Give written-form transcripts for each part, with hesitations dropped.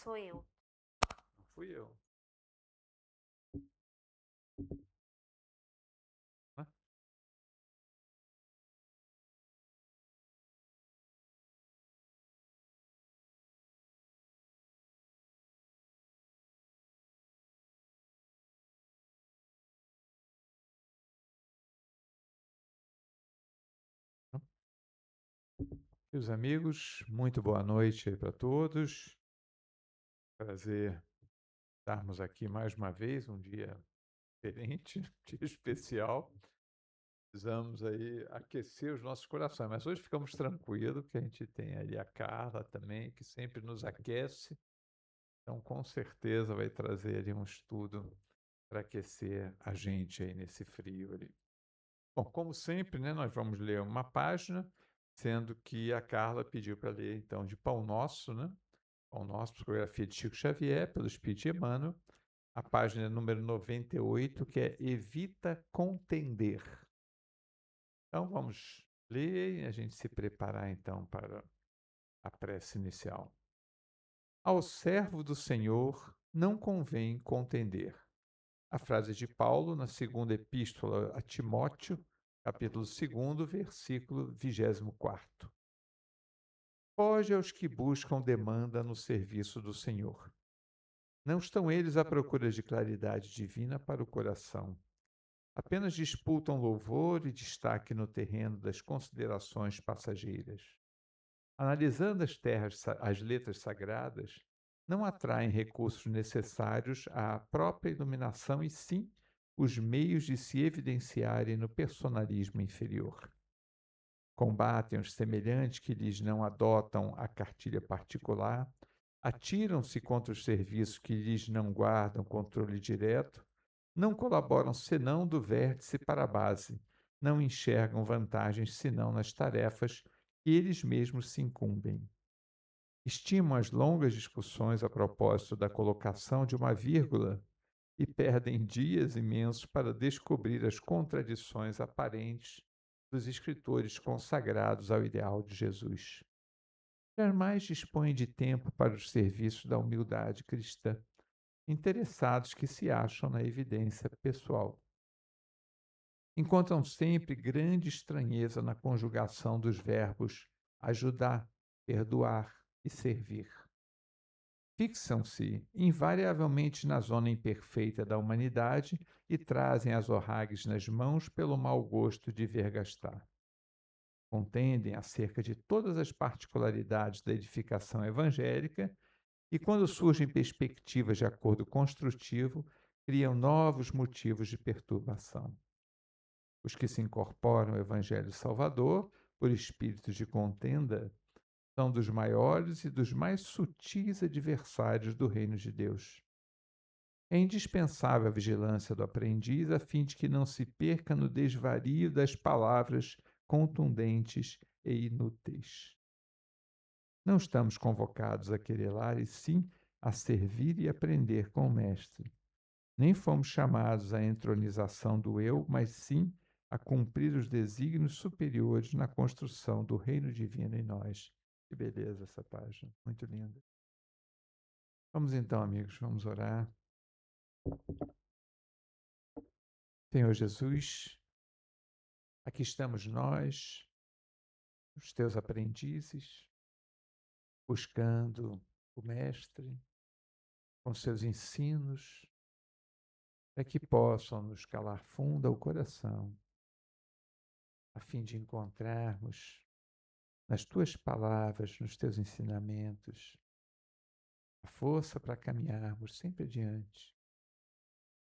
sou eu? Não fui eu. Hã? Meus amigos, muito boa noite aí para todos. Prazer estarmos aqui mais uma vez, um dia diferente, dia especial. Precisamos aí aquecer os nossos corações, mas hoje ficamos tranquilos, que a gente tem ali a Carla também, que sempre nos aquece. Então, com certeza vai trazer ali um estudo para aquecer a gente aí nesse frio ali. Bom, como sempre, né, nós vamos ler uma página, sendo que a Carla pediu para ler, então, de Pão Nosso, né? Pão Nosso, psicografia de Chico Xavier, pelo Espírito Emmanuel, a página número 98, que é Evita Contender. Então, vamos ler e a gente se preparar, então, para a prece inicial. Ao servo do Senhor não convém contender. A frase de Paulo na segunda epístola a Timóteo, capítulo 2, versículo 24. Foge aos que buscam demanda no serviço do Senhor. Não estão eles à procura de claridade divina para o coração. Apenas disputam louvor e destaque no terreno das considerações passageiras. Analisando as letras sagradas, não atraem recursos necessários à própria iluminação e sim os meios de se evidenciarem no personalismo inferior. Combatem os semelhantes que lhes não adotam a cartilha particular, atiram-se contra os serviços que lhes não guardam controle direto, não colaboram senão do vértice para a base, não enxergam vantagens senão nas tarefas que eles mesmos se incumbem. Estimam as longas discussões a propósito da colocação de uma vírgula e perdem dias imensos para descobrir as contradições aparentes dos escritores consagrados ao ideal de Jesus. Jamais dispõem de tempo para os serviços da humildade cristã, interessados que se acham na evidência pessoal. Encontram sempre grande estranheza na conjugação dos verbos ajudar, perdoar e servir. Fixam-se invariavelmente na zona imperfeita da humanidade e trazem as orragues nas mãos pelo mau gosto de vergastar. Contendem acerca de todas as particularidades da edificação evangélica e, quando surgem perspectivas de acordo construtivo, criam novos motivos de perturbação. Os que se incorporam ao Evangelho Salvador, por espíritos de contenda, são dos maiores e dos mais sutis adversários do reino de Deus. É indispensável a vigilância do aprendiz a fim de que não se perca no desvario das palavras contundentes e inúteis. Não estamos convocados a querelar, e sim a servir e aprender com o Mestre. Nem fomos chamados à entronização do eu, mas sim a cumprir os desígnios superiores na construção do reino divino em nós. Que beleza essa página, muito linda. Vamos então, amigos, vamos orar. Senhor Jesus, aqui estamos nós, os teus aprendizes, buscando o Mestre com seus ensinos, para que possam nos calar fundo o coração, a fim de encontrarmos nas tuas palavras, nos teus ensinamentos, a força para caminharmos sempre adiante,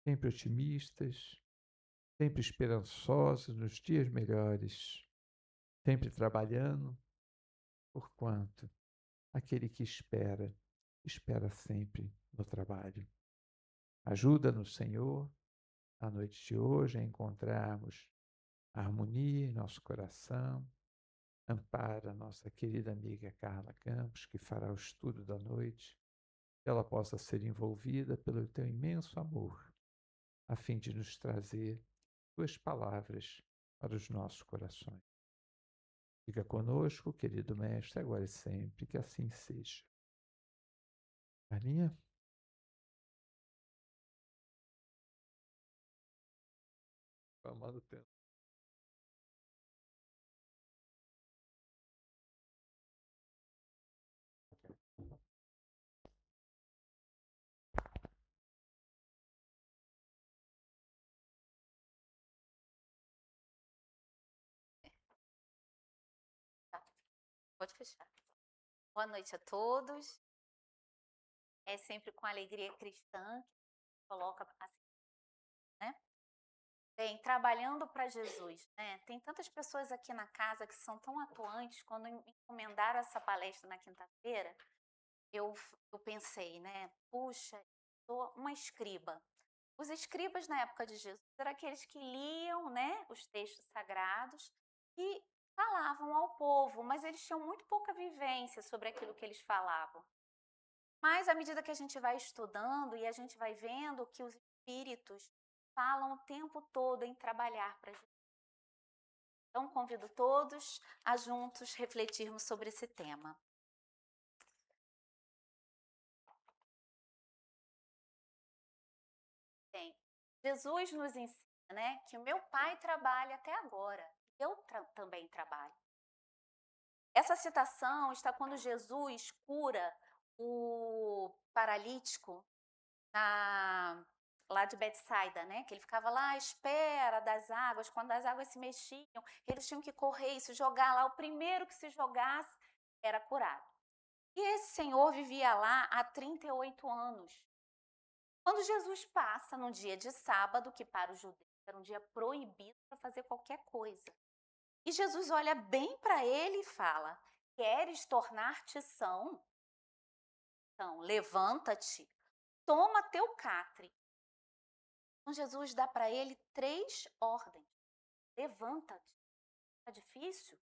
sempre otimistas, sempre esperançosos nos dias melhores, sempre trabalhando, porquanto aquele que espera, espera sempre no trabalho. Ajuda-nos, Senhor, à noite de hoje a encontrarmos a harmonia em nosso coração. Ampara a nossa querida amiga Carla Campos, que fará o estudo da noite, que ela possa ser envolvida pelo teu imenso amor, a fim de nos trazer tuas palavras para os nossos corações. Fica conosco, querido Mestre, agora e sempre, que assim seja. Carlinha? Chamando o tempo. Tá, pode fechar. Boa noite a todos. É sempre com alegria cristã que coloca assim, né? Bem, trabalhando para Jesus, né? Tem tantas pessoas aqui na casa que são tão atuantes. Quando me encomendaram essa palestra na quinta-feira, eu pensei, né? Puxa, sou uma escriba. Os escribas na época de Jesus eram aqueles que liam, né, os textos sagrados e falavam ao povo, mas eles tinham muito pouca vivência sobre aquilo que eles falavam. Mas à medida que a gente vai estudando e a gente vai vendo que os espíritos falam o tempo todo em trabalhar para Jesus. Então convido todos a juntos refletirmos sobre esse tema. Bem, Jesus nos ensina, né, que o meu Pai trabalha até agora. Eu também trabalho. Essa citação está quando Jesus cura o paralítico lá de Betsaida, né? Que ele ficava lá à espera das águas, quando as águas se mexiam, eles tinham que correr e se jogar lá. O primeiro que se jogasse era curado. E esse senhor vivia lá há 38 anos. Quando Jesus passa num dia de sábado, que para os judeus era um dia proibido para fazer qualquer coisa. E Jesus olha bem para ele e fala: queres tornar-te são? Então, levanta-te, toma teu catre. Então, Jesus dá para ele 3 ordens. Levanta-te. Está difícil?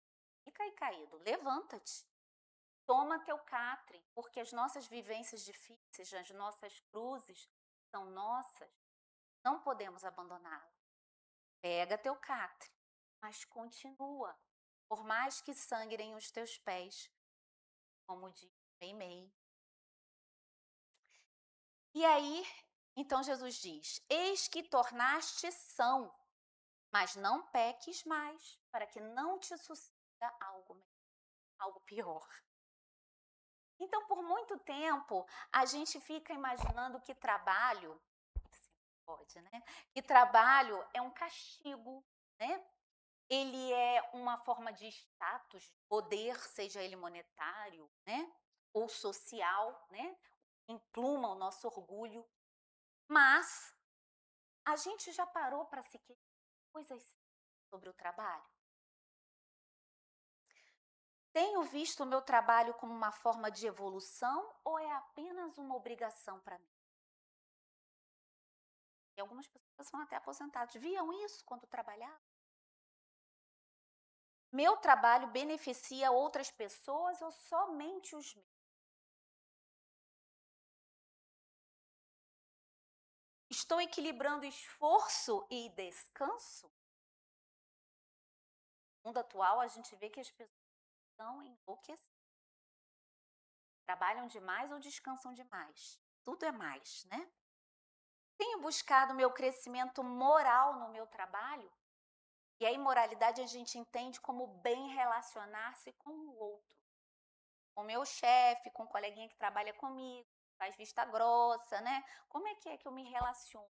Fica aí caído. Levanta-te. Toma teu catre, porque as nossas vivências difíceis, as nossas cruzes são nossas. Não podemos abandoná-la. Pega teu catre, mas continua. Por mais que sangrem os teus pés, como diz Meimei. E aí, então Jesus diz: eis que tornaste são, mas não peques mais, para que não te suceda algo pior. Então, por muito tempo, a gente fica imaginando que trabalho, pode, né? Que trabalho é um castigo, né? Ele é uma forma de status, poder, seja ele monetário, né? Ou social, né? Impluma o nosso orgulho. Mas a gente já parou para se questionar coisas sobre o trabalho? Tenho visto o meu trabalho como uma forma de evolução ou é apenas uma obrigação para mim? E algumas pessoas são até aposentadas. Viam isso quando trabalhavam? Meu trabalho beneficia outras pessoas ou somente os meus? Estou equilibrando esforço e descanso? No mundo atual, a gente vê que as pessoas estão enlouquecidas. Trabalham demais ou descansam demais? Tudo é mais, né? Tenho buscado meu crescimento moral no meu trabalho? E a imoralidade a gente entende como bem relacionar-se com o outro. Com o meu chefe, com o coleguinha que trabalha comigo, faz vista grossa, né? Como é que eu me relaciono?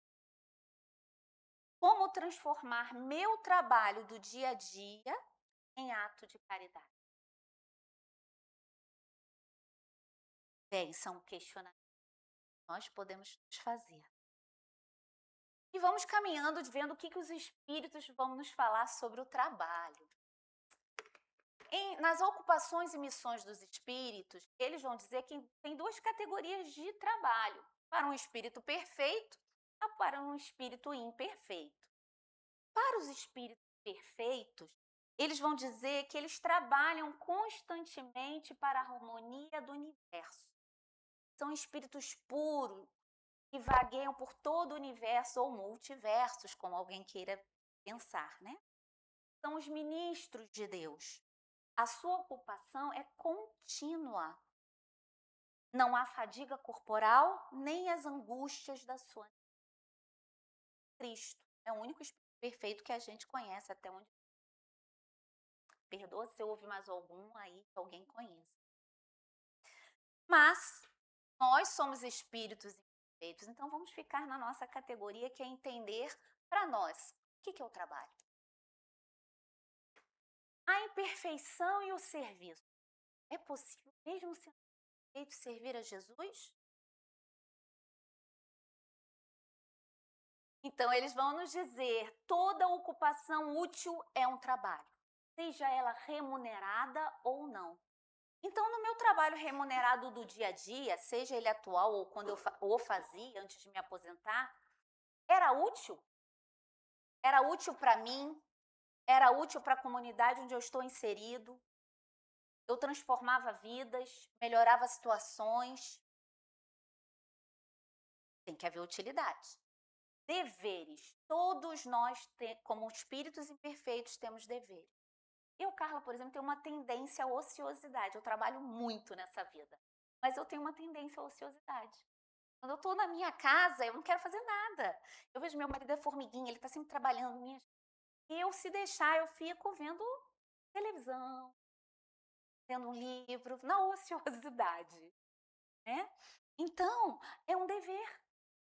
Como transformar meu trabalho do dia a dia em ato de caridade? Bem, são questionamentos que nós podemos nos fazer. E vamos caminhando, vendo o que os espíritos vão nos falar sobre o trabalho. Nas ocupações e missões dos espíritos, eles vão dizer que tem 2 categorias de trabalho: para um espírito perfeito e para um espírito imperfeito. Para os espíritos perfeitos, eles vão dizer que eles trabalham constantemente para a harmonia do universo. São espíritos puros que vagueiam por todo o universo ou multiversos, como alguém queira pensar, né? São os ministros de Deus. A sua ocupação é contínua. Não há fadiga corporal, nem as angústias da sua. Cristo é o único Espírito perfeito que a gente conhece até onde. Perdoa se houve mais algum aí que alguém conheça. Mas nós somos espíritos imperfeitos, então vamos ficar na nossa categoria, que é entender para nós o que é o trabalho. A imperfeição e o serviço. É possível, mesmo sendo perfeito, servir a Jesus? Então, eles vão nos dizer: toda ocupação útil é um trabalho, seja ela remunerada ou não. Então, no meu trabalho remunerado do dia a dia, seja ele atual ou quando eu o fazia antes de me aposentar, era útil? Era útil para mim? Era útil para a comunidade onde eu estou inserido? Eu transformava vidas, melhorava situações? Tem que haver utilidade. Deveres. Todos nós, como espíritos imperfeitos, temos deveres. Eu, Carla, por exemplo, tenho uma tendência à ociosidade. Eu trabalho muito nessa vida, mas eu tenho uma tendência à ociosidade. Quando eu estou na minha casa, eu não quero fazer nada. Eu vejo meu marido é formiguinha, ele está sempre trabalhando. E eu, se deixar, eu fico vendo televisão, lendo um livro, na ociosidade, né? Então, é um dever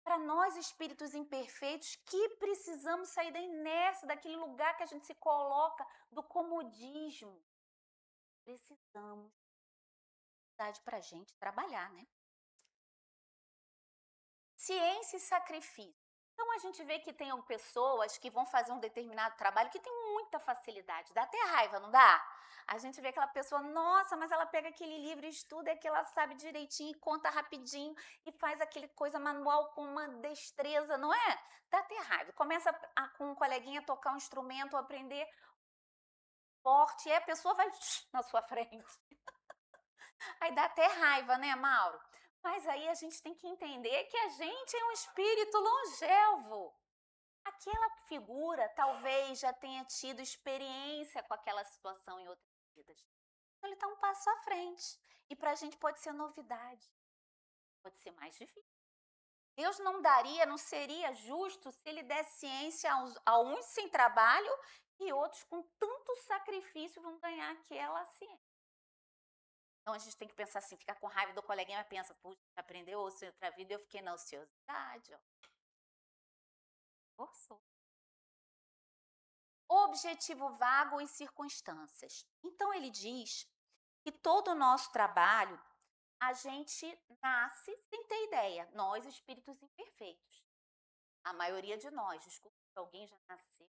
para nós, espíritos imperfeitos, que precisamos sair da inércia, daquele lugar que a gente se coloca, do comodismo. Precisamos dar para a gente trabalhar, né? Ciência e sacrifício. Então, a gente vê que tem pessoas que vão fazer um determinado trabalho que tem muita facilidade, dá até raiva, não dá? A gente vê aquela pessoa, nossa, mas ela pega aquele livro e estuda, é que ela sabe direitinho, conta rapidinho e faz aquele coisa manual com uma destreza, não é? Dá até raiva. Começa com um coleguinha a tocar um instrumento, a aprender forte, e a pessoa vai na sua frente. Aí dá até raiva, né, Mauro? Mas aí a gente tem que entender que a gente é um espírito longevo. Aquela figura talvez já tenha tido experiência com aquela situação em outras vidas. Então ele está um passo à frente. E para a gente pode ser novidade. Pode ser mais difícil. Deus não daria, não seria justo se ele desse ciência a uns sem trabalho e outros com tanto sacrifício vão ganhar aquela ciência. Então a gente tem que pensar assim, ficar com raiva do coleguinha, mas pensa, puxa, aprendeu outra vida, eu fiquei na ociosidade, ó. Forçou. Objetivo vago e circunstâncias. Então ele diz que todo o nosso trabalho, a gente nasce sem ter ideia, nós espíritos imperfeitos. A maioria de nós, desculpa se alguém já nasceu,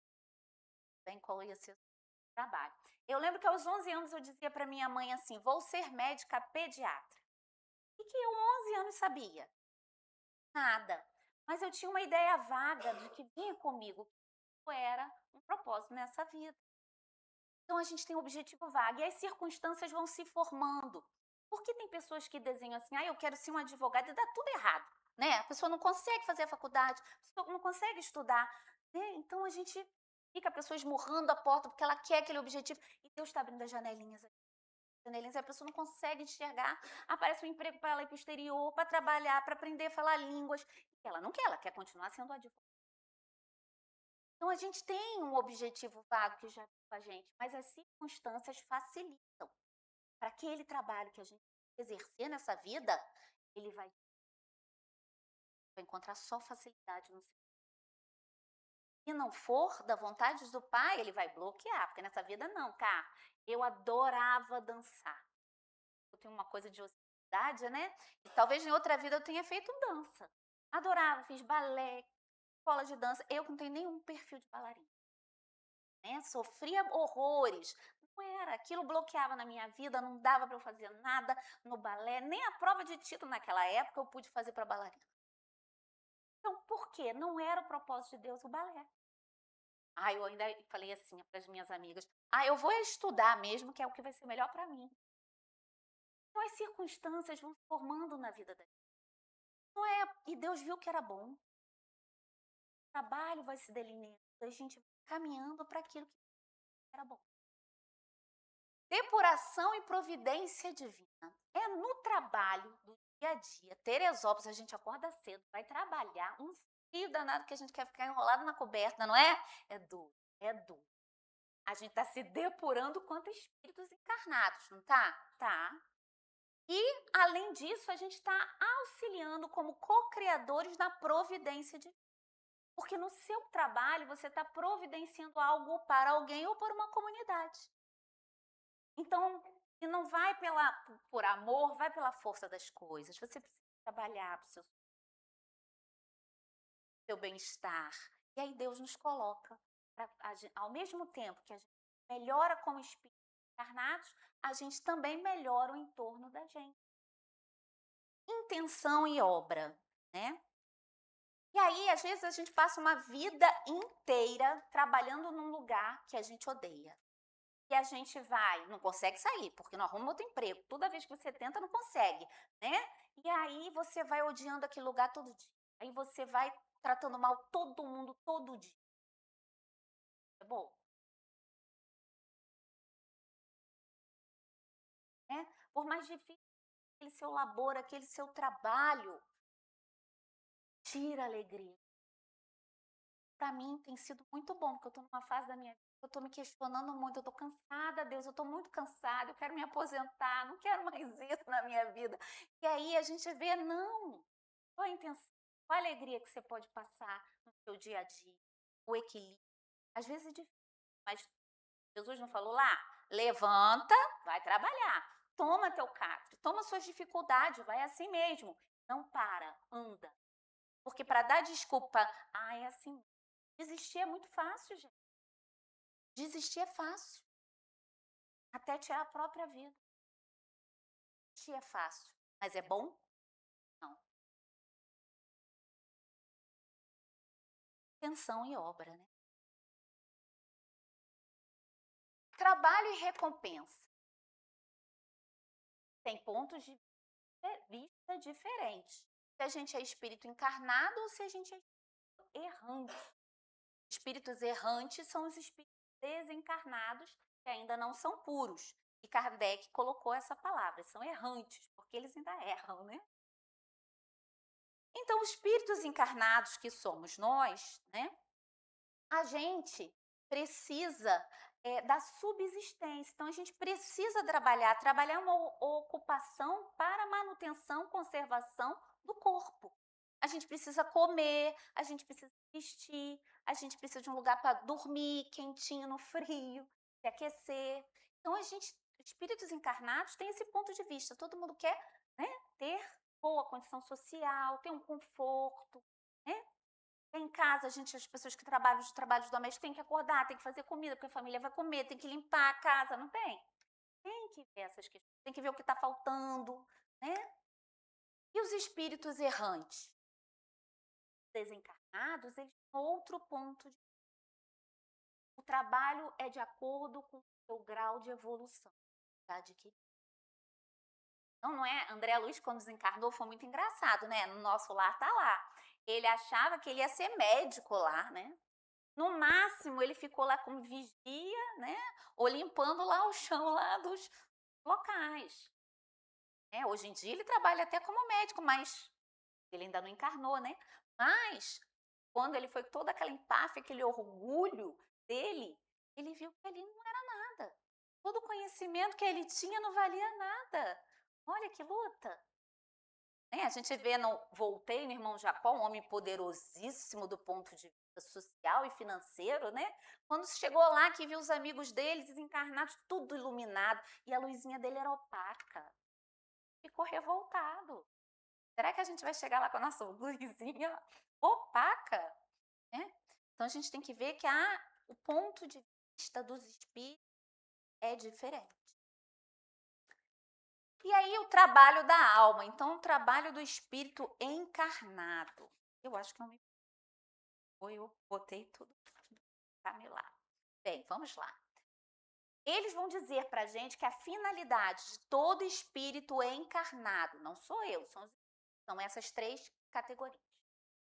bem qual ia ser o trabalho. Eu lembro que aos 11 anos eu dizia para minha mãe assim, vou ser médica pediatra. O que eu 11 anos sabia? Nada. Mas eu tinha uma ideia vaga de que vinha comigo, que era um propósito nessa vida. Então a gente tem um objetivo vago e as circunstâncias vão se formando. Porque tem pessoas que desenham assim, eu quero ser um advogado e dá tudo errado, né? A pessoa não consegue fazer a faculdade, a pessoa não consegue estudar, né? Então a gente fica a pessoa esmurrando a porta porque ela quer aquele objetivo e Deus está abrindo as janelinhas aqui. Janelinhas, a pessoa não consegue enxergar, aparece um emprego para ela ir para o exterior, para trabalhar, para aprender a falar línguas. E ela não quer, ela quer continuar sendo advogada. Então a gente tem um objetivo vago que já com a gente, mas as circunstâncias facilitam para aquele trabalho que a gente exercer nessa vida, ele vai encontrar só facilidade no seu. Se não for da vontade do pai, ele vai bloquear, porque nessa vida não, cara. Eu adorava dançar. Eu tenho uma coisa de ociosidade, né? E talvez em outra vida eu tenha feito dança. Adorava, fiz balé, escola de dança. Eu não tenho nenhum perfil de bailarina. Né? Sofria horrores. Não era, aquilo bloqueava na minha vida, não dava para eu fazer nada no balé, nem a prova de título naquela época eu pude fazer para bailarina. Então, por quê? Não era o propósito de Deus o balé. Eu ainda falei assim para as minhas amigas, eu vou estudar mesmo, que é o que vai ser melhor para mim. Então, as circunstâncias vão se formando na vida da gente. Não é, e Deus viu que era bom. O trabalho vai se delineando, a gente vai caminhando para aquilo que era bom. Depuração e providência divina. É no trabalho, do dia a dia, Teresópolis, a gente acorda cedo, vai trabalhar, um frio danado que a gente quer ficar enrolado na coberta, não é? É duro, é duro. A gente está se depurando quanto espíritos encarnados, não tá? Tá. E, além disso, a gente está auxiliando como co-criadores na providência de Deus. Porque no seu trabalho você está providenciando algo para alguém ou para uma comunidade. Então, e não vai por amor, vai pela força das coisas. Você precisa trabalhar para o seu bem-estar. E aí Deus nos coloca, ao mesmo tempo que a gente melhora como espíritos encarnados, a gente também melhora o entorno da gente. Intenção e obra, né? E aí, às vezes, a gente passa uma vida inteira trabalhando num lugar que a gente odeia. E a gente não consegue sair, porque não arruma outro emprego. Toda vez que você tenta, não consegue, né? E aí você vai odiando aquele lugar todo dia. Aí você vai tratando mal todo mundo todo dia. É bom? Né? Por mais difícil aquele seu labor, aquele seu trabalho, tira a alegria. Para mim tem sido muito bom, porque eu estou numa fase da minha vida, eu estou me questionando muito, eu estou cansada, Deus, eu estou muito cansada, eu quero me aposentar, não quero mais isso na minha vida. E aí a gente vê, não, qual a intenção, qual a alegria que você pode passar no seu dia a dia, o equilíbrio. Às vezes é difícil, mas Jesus não falou lá? Levanta, vai trabalhar, toma teu catre, toma suas dificuldades, vai assim mesmo. Não para, anda. Porque para dar desculpa, é assim. Desistir é muito fácil, gente. Desistir é fácil. Até tirar a própria vida. Desistir é fácil. Mas é bom? Não. Intenção e obra, né? Trabalho e recompensa. Tem pontos de vista diferentes. Se a gente é espírito encarnado ou se a gente é espírito errante. Espíritos errantes são os espíritos desencarnados que ainda não são puros. E Kardec colocou essa palavra, são errantes, porque eles ainda erram, né? Então, os espíritos encarnados que somos nós, né? A gente precisa da subsistência. Então, a gente precisa trabalhar uma ocupação para manutenção, conservação do corpo. A gente precisa comer, a gente precisa vestir, a gente precisa de um lugar para dormir, quentinho no frio, se aquecer. Então, espíritos encarnados têm esse ponto de vista. Todo mundo quer, né, ter boa condição social, ter um conforto, né? Em casa, as pessoas que trabalham de trabalhos domésticos têm que acordar, têm que fazer comida, porque a família vai comer, tem que limpar a casa, não tem? Tem que ver essas questões, tem que ver o que está faltando, né? E os espíritos errantes? Desencarnados, eles têm outro ponto de vista. O trabalho é de acordo com o seu grau de evolução. Não é? André Luiz, quando desencarnou, foi muito engraçado, né? No nosso lar tá lá. Ele achava que ele ia ser médico lá, né? No máximo, ele ficou lá como vigia, né? Ou limpando lá o chão lá dos locais. Hoje em dia ele trabalha até como médico, mas ele ainda não encarnou, né? Mas quando ele foi toda aquela empáfia, aquele orgulho dele, ele viu que ali não era nada. Todo o conhecimento que ele tinha não valia nada. Olha que luta. A gente vê no Voltaire, no Irmão Jacó, um homem poderosíssimo do ponto de vista social e financeiro, né? Quando chegou lá, que viu os amigos dele desencarnados, tudo iluminado, e a luzinha dele era opaca. Ficou revoltado. Será que a gente vai chegar lá com a nossa luzinha opaca? Então, a gente tem que ver que o ponto de vista dos espíritos é diferente. E aí, o trabalho da alma. Então, o trabalho do espírito encarnado. Eu acho que não me... Ou eu botei tudo para me lá. Bem, vamos lá. Eles vão dizer para a gente que a finalidade de todo espírito encarnado, não sou eu, são essas 3 categorias.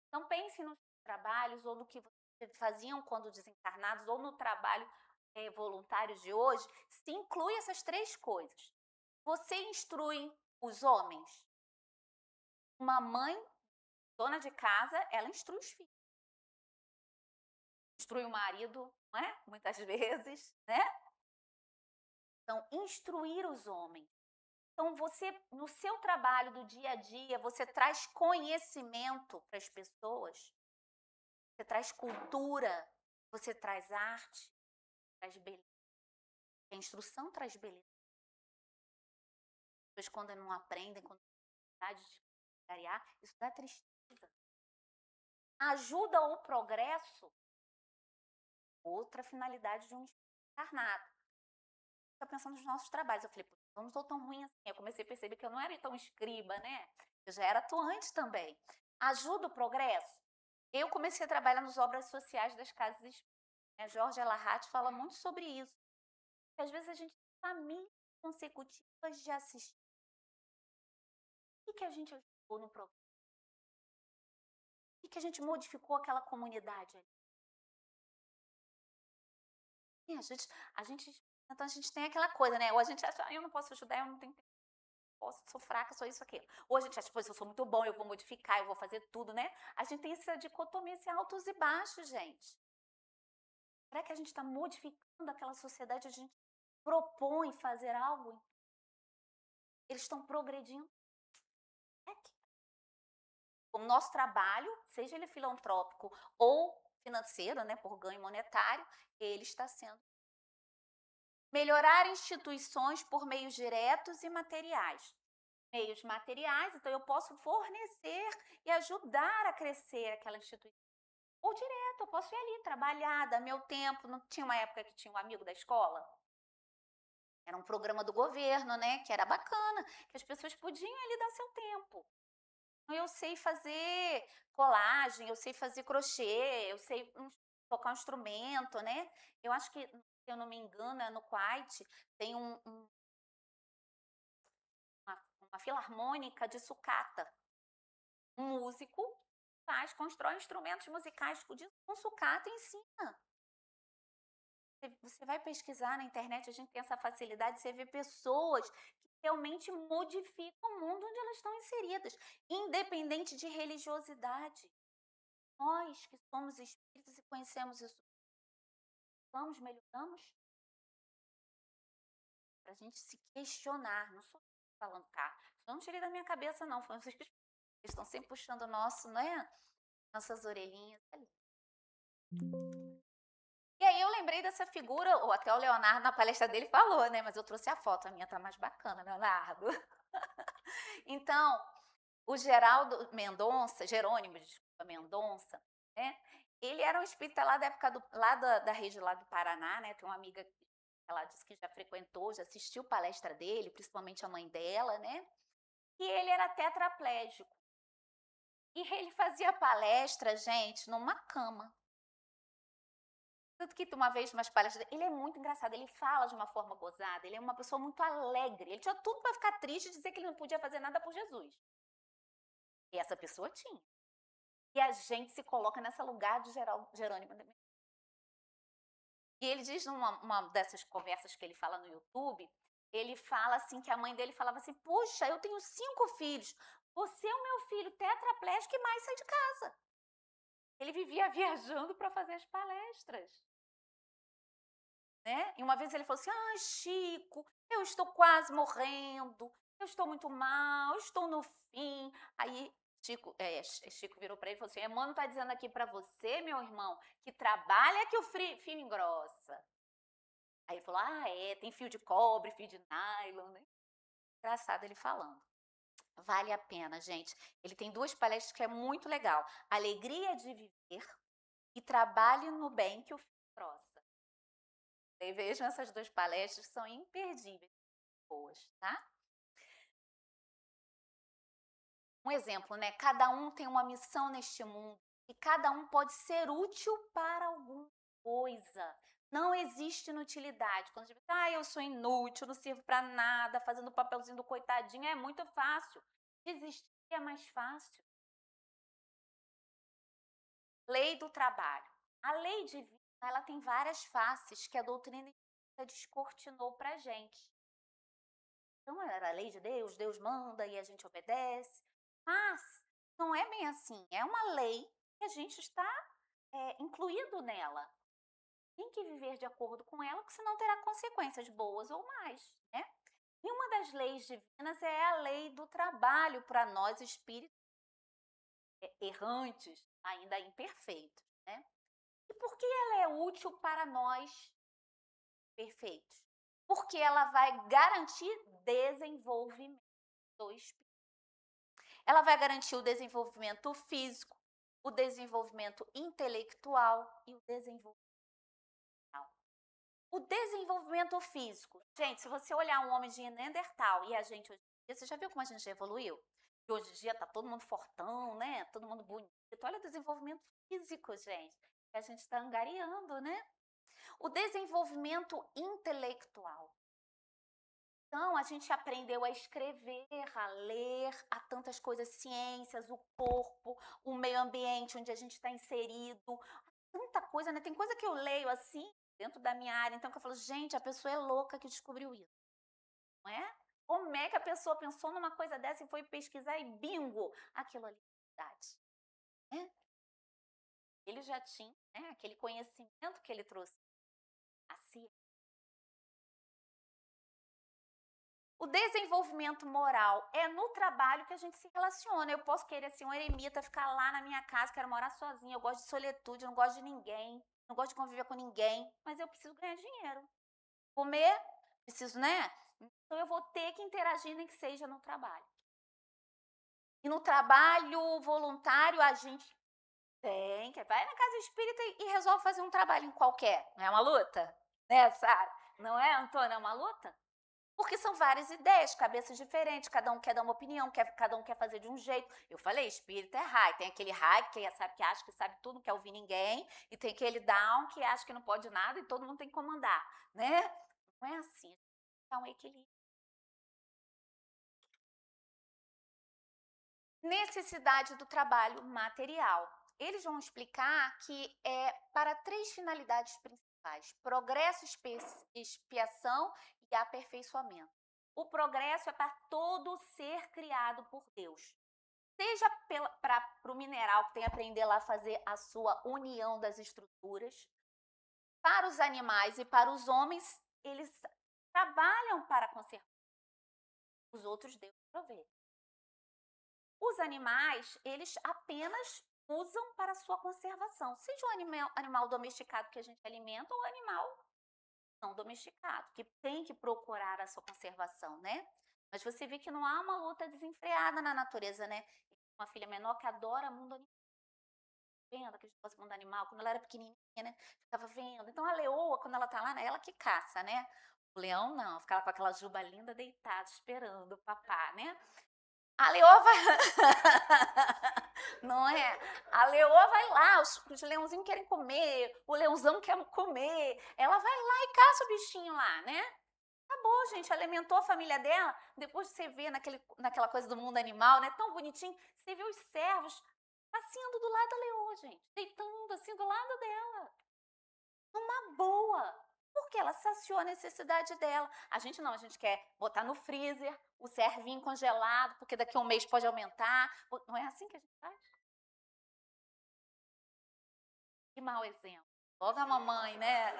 Então, pense nos trabalhos ou no que vocês faziam quando desencarnados ou no trabalho voluntário de hoje, se inclui essas 3 coisas. Você instrui Os homens. Uma mãe, dona de casa, ela instrui os filhos. Instrui o marido, não é? Muitas vezes, né? Então, instruir os homens. Então, você, no seu trabalho do dia a dia, você traz conhecimento para as pessoas, você traz cultura, você traz arte, traz beleza. A instrução traz beleza. As pessoas, quando não aprendem, quando não têm vontade de variar, isso dá tristeza. Ajuda o progresso, outra finalidade de um encarnado. Fica pensando nos nossos trabalhos. Eu falei, eu não estou tão ruim assim. Eu comecei a perceber que eu não era tão escriba, né? Eu já era atuante também. Ajuda o progresso. Eu comecei a trabalhar nas obras sociais das casas espíritas. Jorge Elahad fala muito sobre isso. Porque às vezes a gente tem famílias consecutivas de assistir. O que a gente ajudou no programa? O que a gente modificou aquela comunidade ali? E então a gente tem aquela coisa, né? Ou a gente acha, eu não posso ajudar, eu não tenho tempo, sou fraca, sou isso, aquilo. Ou a gente acha, pois eu sou muito bom, eu vou modificar, eu vou fazer tudo, né? A gente tem essa dicotomia, esse altos e baixos, gente. Será que a gente está modificando aquela sociedade? A gente propõe fazer algo? Eles estão progredindo? O nosso trabalho, seja ele filantrópico ou financeiro, né, por ganho monetário, ele está sendo. Melhorar instituições por meios diretos e materiais. Meios materiais, então eu posso fornecer e ajudar a crescer aquela instituição. Ou direto, eu posso ir ali trabalhar, dar meu tempo. Não tinha uma época que tinha um amigo da escola? Era um programa do governo, né? Que era bacana, que as pessoas podiam ali dar seu tempo. Eu sei fazer colagem, eu sei fazer crochê, eu sei tocar um instrumento, né? Eu acho que, se eu não me engano, no Kuwait tem uma filarmônica de sucata. Um músico constrói instrumentos musicais com sucata e ensina. Você vai pesquisar na internet, a gente tem essa facilidade, você vê pessoas que realmente modificam o mundo onde elas estão inseridas, independente de religiosidade. Nós que somos espíritos e conhecemos isso, melhoramos? Para a gente se questionar, não sou falando cá, eu não tirei da minha cabeça não, vocês estão sempre puxando o nosso, não é? Nossas orelhinhas ali. E aí eu lembrei dessa figura, ou até o Leonardo na palestra dele falou, né? Mas eu trouxe a foto, a minha tá mais bacana, Leonardo. Então, o Jerônimo Mendonça, né? Ele era um espírita lá da época da região lá do Paraná, né? Tem uma amiga que ela disse que já frequentou, já assistiu palestra dele, principalmente a mãe dela, né? E ele era tetraplégico. E ele fazia palestra, gente, numa cama. Tanto que uma vez, umas palestras, ele é muito engraçado, ele fala de uma forma gozada, ele é uma pessoa muito alegre, ele tinha tudo para ficar triste e dizer que ele não podia fazer nada por Jesus. E essa pessoa tinha. E a gente se coloca nesse lugar de Jerônimo. E ele diz numa dessas conversas que ele fala no YouTube, ele fala assim que a mãe dele falava assim, puxa, eu tenho 5 filhos, você é o meu filho tetraplégico que mais sai de casa. Ele vivia viajando para fazer as palestras. Né? E uma vez ele falou assim, Chico, eu estou quase morrendo, eu estou muito mal, eu estou no fim. Aí Chico virou para ele e falou assim, Emmanuel está dizendo aqui para você, meu irmão, que trabalha que o fio engrossa. Aí ele falou, tem fio de cobre, fio de nylon, né? Engraçado ele falando. Vale a pena, gente. Ele tem 2 palestras que é muito legal. Alegria de viver e trabalhe no bem que o fio engrossa. E vejam essas 2 palestras que são imperdíveis, boas, tá? Um exemplo, né? Cada um tem uma missão neste mundo e cada um pode ser útil para alguma coisa. Não existe inutilidade. Quando a gente diz, eu sou inútil, não sirvo para nada, fazendo o papelzinho do coitadinho, é muito fácil. Desistir é mais fácil. Lei do trabalho. A lei divina, ela tem várias faces que a doutrina descortinou para a gente. Então era a lei de Deus, Deus manda e a gente obedece. Mas não é bem assim. É uma lei que a gente está incluído nela. Tem que viver de acordo com ela, porque senão terá consequências boas ou mais, né? E uma das leis divinas é a lei do trabalho para nós espíritos errantes, ainda imperfeitos, né? E por que ela é útil para nós perfeitos? Porque ela vai garantir desenvolvimento do espírito. Ela vai garantir o desenvolvimento físico, o desenvolvimento intelectual e o desenvolvimento mental. O desenvolvimento físico. Gente, se você olhar um homem de Neandertal e a gente hoje em dia, você já viu como a gente evoluiu? E hoje em dia tá todo mundo fortão, né? Todo mundo bonito. Olha o desenvolvimento físico, gente, que a gente está angariando, né? O desenvolvimento intelectual. Então, a gente aprendeu a escrever, a ler, a tantas coisas, ciências, o corpo, o meio ambiente onde a gente está inserido. Tanta coisa, né? Tem coisa que eu leio assim, dentro da minha área, então que eu falo, gente, a pessoa é louca que descobriu isso, não é? Como é que a pessoa pensou numa coisa dessa e foi pesquisar e bingo, aquilo ali é verdade, né? Ele já tinha, né, aquele conhecimento que ele trouxe, a ciência. O desenvolvimento moral é no trabalho que a gente se relaciona. Eu posso querer ser um eremita, ficar lá na minha casa, quero morar sozinha, eu gosto de solitude, eu não gosto de ninguém, não gosto de conviver com ninguém, mas eu preciso ganhar dinheiro. Comer, preciso, né? Então eu vou ter que interagir, nem que seja no trabalho. E no trabalho voluntário, a gente tem que vai na casa espírita e resolve fazer um trabalho qualquer. Não é uma luta? Né, Sara? Não é, Antônia? É uma luta? Porque são várias ideias, cabeças diferentes, cada um quer dar uma opinião, cada um quer fazer de um jeito. Eu falei, espírito é high, tem aquele high que sabe que acha que sabe tudo, não quer ouvir ninguém, e tem aquele down que acha que não pode nada e todo mundo tem que comandar, né? Não é assim, é um equilíbrio. Necessidade do trabalho material. Eles vão explicar que é para 3 finalidades principais: progresso, expiação e aperfeiçoamento. O progresso é para todo ser criado por Deus. Seja para o mineral que tem que aprender lá a fazer a sua união das estruturas, para os animais e para os homens, eles trabalham para conservar. Os outros Deus provê. Os animais, eles apenas usam para sua conservação, seja o animal domesticado que a gente alimenta ou o animal não domesticado, que tem que procurar a sua conservação, né? Mas você vê que não há uma luta desenfreada na natureza, né? Uma filha menor que adora mundo animal, vendo aquele negócio do mundo animal, quando ela era pequenininha, né? Ficava vendo. Então a leoa, quando ela tá lá, ela que caça, né? O leão não, ficava com aquela juba linda deitada, esperando o papá, né? A leoa vai. Não é? A leoa vai lá, os leãozinhos querem comer, o leãozão quer comer. Ela vai lá e caça o bichinho lá, né? Acabou, gente, alimentou a família dela. Depois você vê naquela coisa do mundo animal, né? Tão bonitinho. Você vê os servos passeando do lado da leoa, gente. Deitando assim do lado dela. Numa boa. Porque ela saciou a necessidade dela. A gente não, a gente quer botar no freezer, o servinho congelado, porque daqui a um mês pode aumentar. Não é assim que a gente faz? Que mau exemplo. Logo a mamãe, né?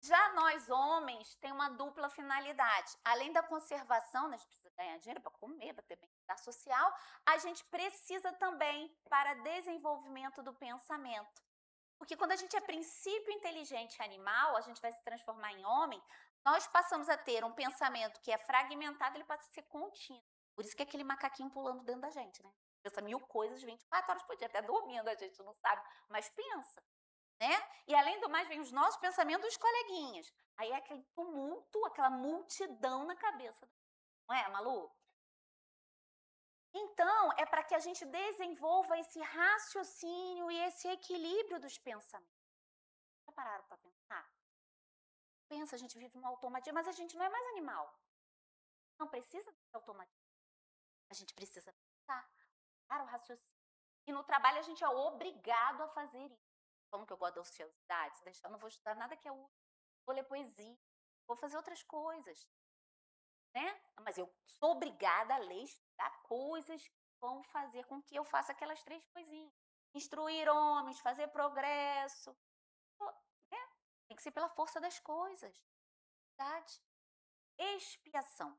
Já nós, homens, tem uma dupla finalidade. Além da conservação, né, a gente precisa ganhar dinheiro para comer, para ter bem-estar social, a gente precisa também para desenvolvimento do pensamento. Porque quando a gente é princípio inteligente animal, a gente vai se transformar em homem, nós passamos a ter um pensamento que é fragmentado, ele passa a ser contínuo. Por isso que é aquele macaquinho pulando dentro da gente, né? Pensa 1000 coisas 24 horas por dia, até dormindo a gente não sabe, mas pensa, né? E além do mais, vem os nossos pensamentos dos coleguinhas. Aí é aquele tumulto, aquela multidão na cabeça. Não é, Malu? Então, é para que a gente desenvolva esse raciocínio e esse equilíbrio dos pensamentos. Já pararam para pensar? Pensa, a gente vive um automatismo, mas a gente não é mais animal. Não precisa de automatismo. A gente precisa pensar, para o raciocínio. E no trabalho a gente é obrigado a fazer isso. Como que eu gosto da ociosidade? Eu não vou estudar nada que é útil. Vou ler poesia, vou fazer outras coisas, né? Mas eu sou obrigada a ler, estudar coisas que vão fazer com que eu faça aquelas 3 coisinhas. Instruir homens, fazer progresso, né? Tem que ser pela força das coisas, verdade? Expiação.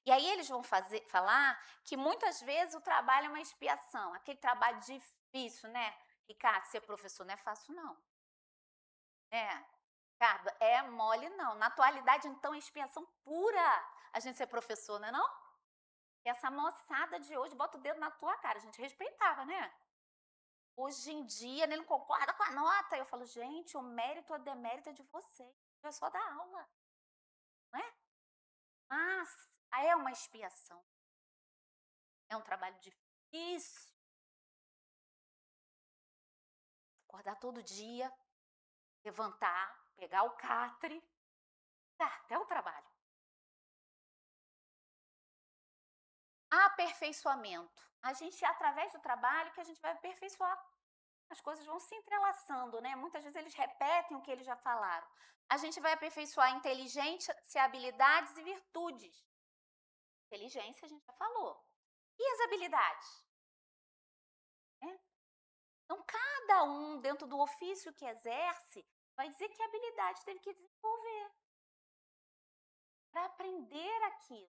E aí eles vão falar que muitas vezes o trabalho é uma expiação, aquele trabalho difícil, né? Ricardo, ser professor não é fácil não. Ricardo, é mole não. Na atualidade, então, é expiação pura a gente ser professor, não é não? E essa moçada de hoje bota o dedo na tua cara, a gente respeitava, né? Hoje em dia, ele não concorda com a nota. Eu falo, gente, o mérito ou demérito é de vocês, é só dar aula, não é? Mas é uma expiação. É um trabalho difícil. Acordar todo dia, levantar, pegar o catre, tá, até o trabalho. Aperfeiçoamento. A gente, através do trabalho, que a gente vai aperfeiçoar. As coisas vão se entrelaçando, né? Muitas vezes eles repetem o que eles já falaram. A gente vai aperfeiçoar inteligência, habilidades e virtudes. Inteligência a gente já falou. E as habilidades? Então, cada um, dentro do ofício que exerce, vai dizer que habilidade teve que desenvolver para aprender aquilo.